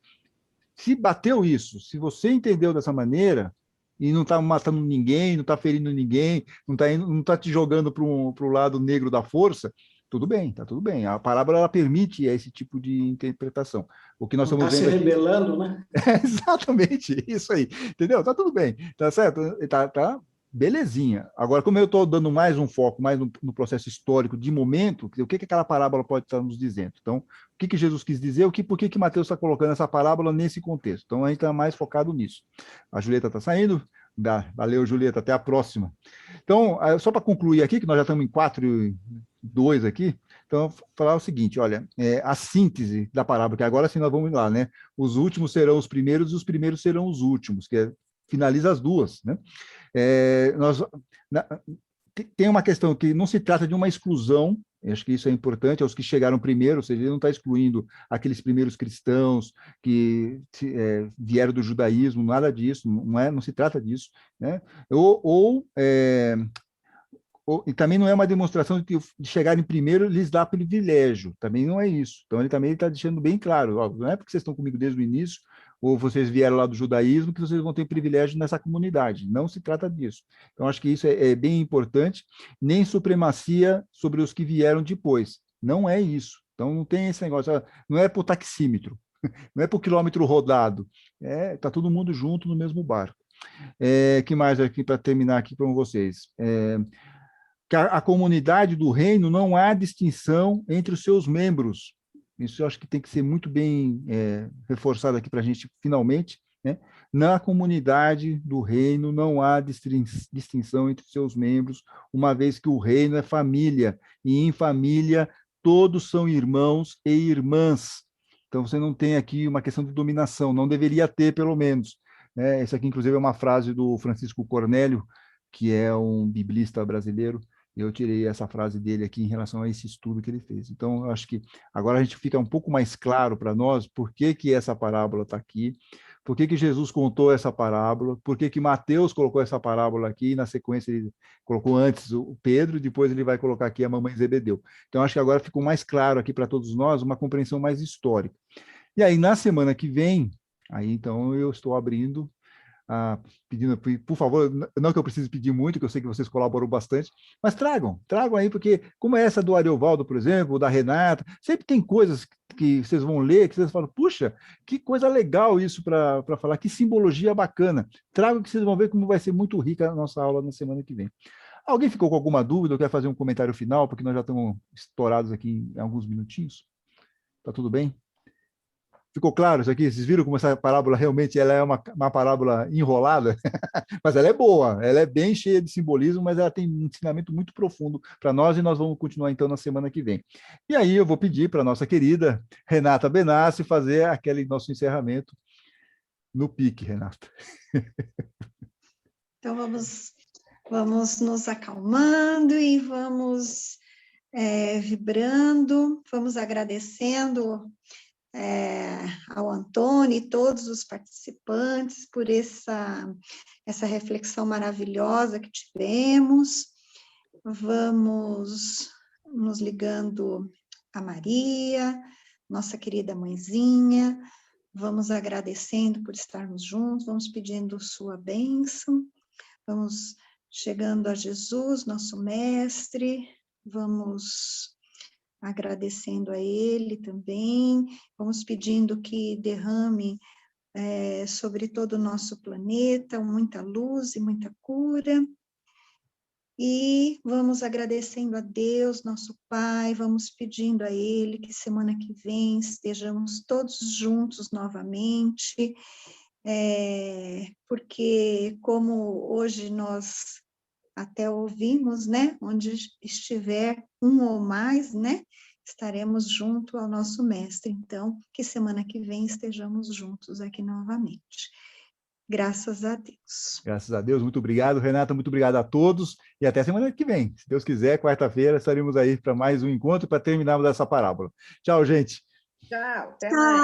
se bateu isso, se você entendeu dessa maneira, e não está matando ninguém, não está ferindo ninguém, não tá te jogando para o lado negro da força, tudo bem, está tudo bem. A parábola ela permite esse tipo de interpretação. O que nós Não estamos está vendo se aqui... rebelando, né? Exatamente, isso aí. Entendeu? Tá tudo bem, tá certo? Tá belezinha. Agora, como eu estou dando mais um foco, mais no processo histórico de momento, o que aquela parábola pode estar nos dizendo? Então, o que Jesus quis dizer, por que Mateus está colocando essa parábola nesse contexto? Então, a gente está mais focado nisso. A Julieta está saindo? Valeu, Julieta, até a próxima. Então, só para concluir aqui, que nós já estamos em 4:02 aqui, então, vou falar o seguinte, olha, a síntese da parábola, que agora sim nós vamos lá, né? Os últimos serão os primeiros e os primeiros serão os últimos, finaliza as duas, né? Tem uma questão que não se trata de uma exclusão, acho que isso é importante, aos que chegaram primeiro, ou seja, ele não está excluindo aqueles primeiros cristãos que vieram do judaísmo, nada disso, não se trata disso, né? E também não é uma demonstração de chegarem primeiro lhes dá privilégio, também não é isso. Então, ele também está deixando bem claro, ó, não é porque vocês estão comigo desde o início, ou vocês vieram lá do judaísmo, que vocês vão ter privilégio nessa comunidade. Não se trata disso. Então, acho que isso é bem importante. Nem supremacia sobre os que vieram depois. Não é isso. Então, não tem esse negócio, não é por taxímetro, não é por quilômetro rodado. Está todo mundo junto no mesmo barco. Que mais aqui para terminar aqui com vocês? Que a comunidade do reino não há distinção entre os seus membros. Isso eu acho que tem que ser muito bem reforçado aqui para a gente, finalmente, né? Na comunidade do reino não há distinção entre os seus membros, uma vez que o reino é família, e em família todos são irmãos e irmãs. Então, você não tem aqui uma questão de dominação, não deveria ter, pelo menos. Essa aqui, inclusive, é uma frase do Francisco Cornélio, que é um biblista brasileiro. Eu tirei essa frase dele aqui em relação a esse estudo que ele fez. Então, eu acho que agora a gente fica um pouco mais claro para nós por que essa parábola está aqui, por que Jesus contou essa parábola, por que Mateus colocou essa parábola aqui, e na sequência ele colocou antes o Pedro, e depois ele vai colocar aqui a mamãe Zebedeu. Então, acho que agora ficou mais claro aqui para todos nós, uma compreensão mais histórica. E aí, na semana que vem, aí então eu estou abrindo, pedindo, por favor, não que eu precise pedir muito, que eu sei que vocês colaboram bastante, mas tragam aí, porque como essa do Ariovaldo, por exemplo, da Renata, sempre tem coisas que vocês vão ler, que vocês falam, puxa, que coisa legal isso para falar, que simbologia bacana. Tragam que vocês vão ver como vai ser muito rica a nossa aula na semana que vem. Alguém ficou com alguma dúvida ou quer fazer um comentário final, porque nós já estamos estourados aqui em alguns minutinhos? Tá tudo bem? Ficou claro isso aqui? Vocês viram como essa parábola realmente ela é uma parábola enrolada? Mas ela é boa, ela é bem cheia de simbolismo, mas ela tem um ensinamento muito profundo para nós e nós vamos continuar então na semana que vem. E aí eu vou pedir para a nossa querida Renata Benassi fazer aquele nosso encerramento no pique, Renata. Então vamos nos acalmando e vamos vibrando, vamos agradecendo ao Antônio e todos os participantes por essa reflexão maravilhosa que tivemos. Vamos nos ligando a Maria, nossa querida mãezinha, vamos agradecendo por estarmos juntos, vamos pedindo sua bênção, vamos chegando a Jesus, nosso mestre, vamos agradecendo a ele também, vamos pedindo que derrame sobre todo o nosso planeta muita luz e muita cura, e vamos agradecendo a Deus, nosso Pai, vamos pedindo a ele que semana que vem estejamos todos juntos novamente, porque como hoje nós até ouvimos, né, onde estiver um ou mais, né, estaremos junto ao nosso mestre, então, que semana que vem estejamos juntos aqui novamente. Graças a Deus. Graças a Deus, muito obrigado, Renata, muito obrigado a todos, e até semana que vem. Se Deus quiser, quarta-feira, estaremos aí para mais um encontro para terminarmos essa parábola. Tchau, gente. Tchau, até mais.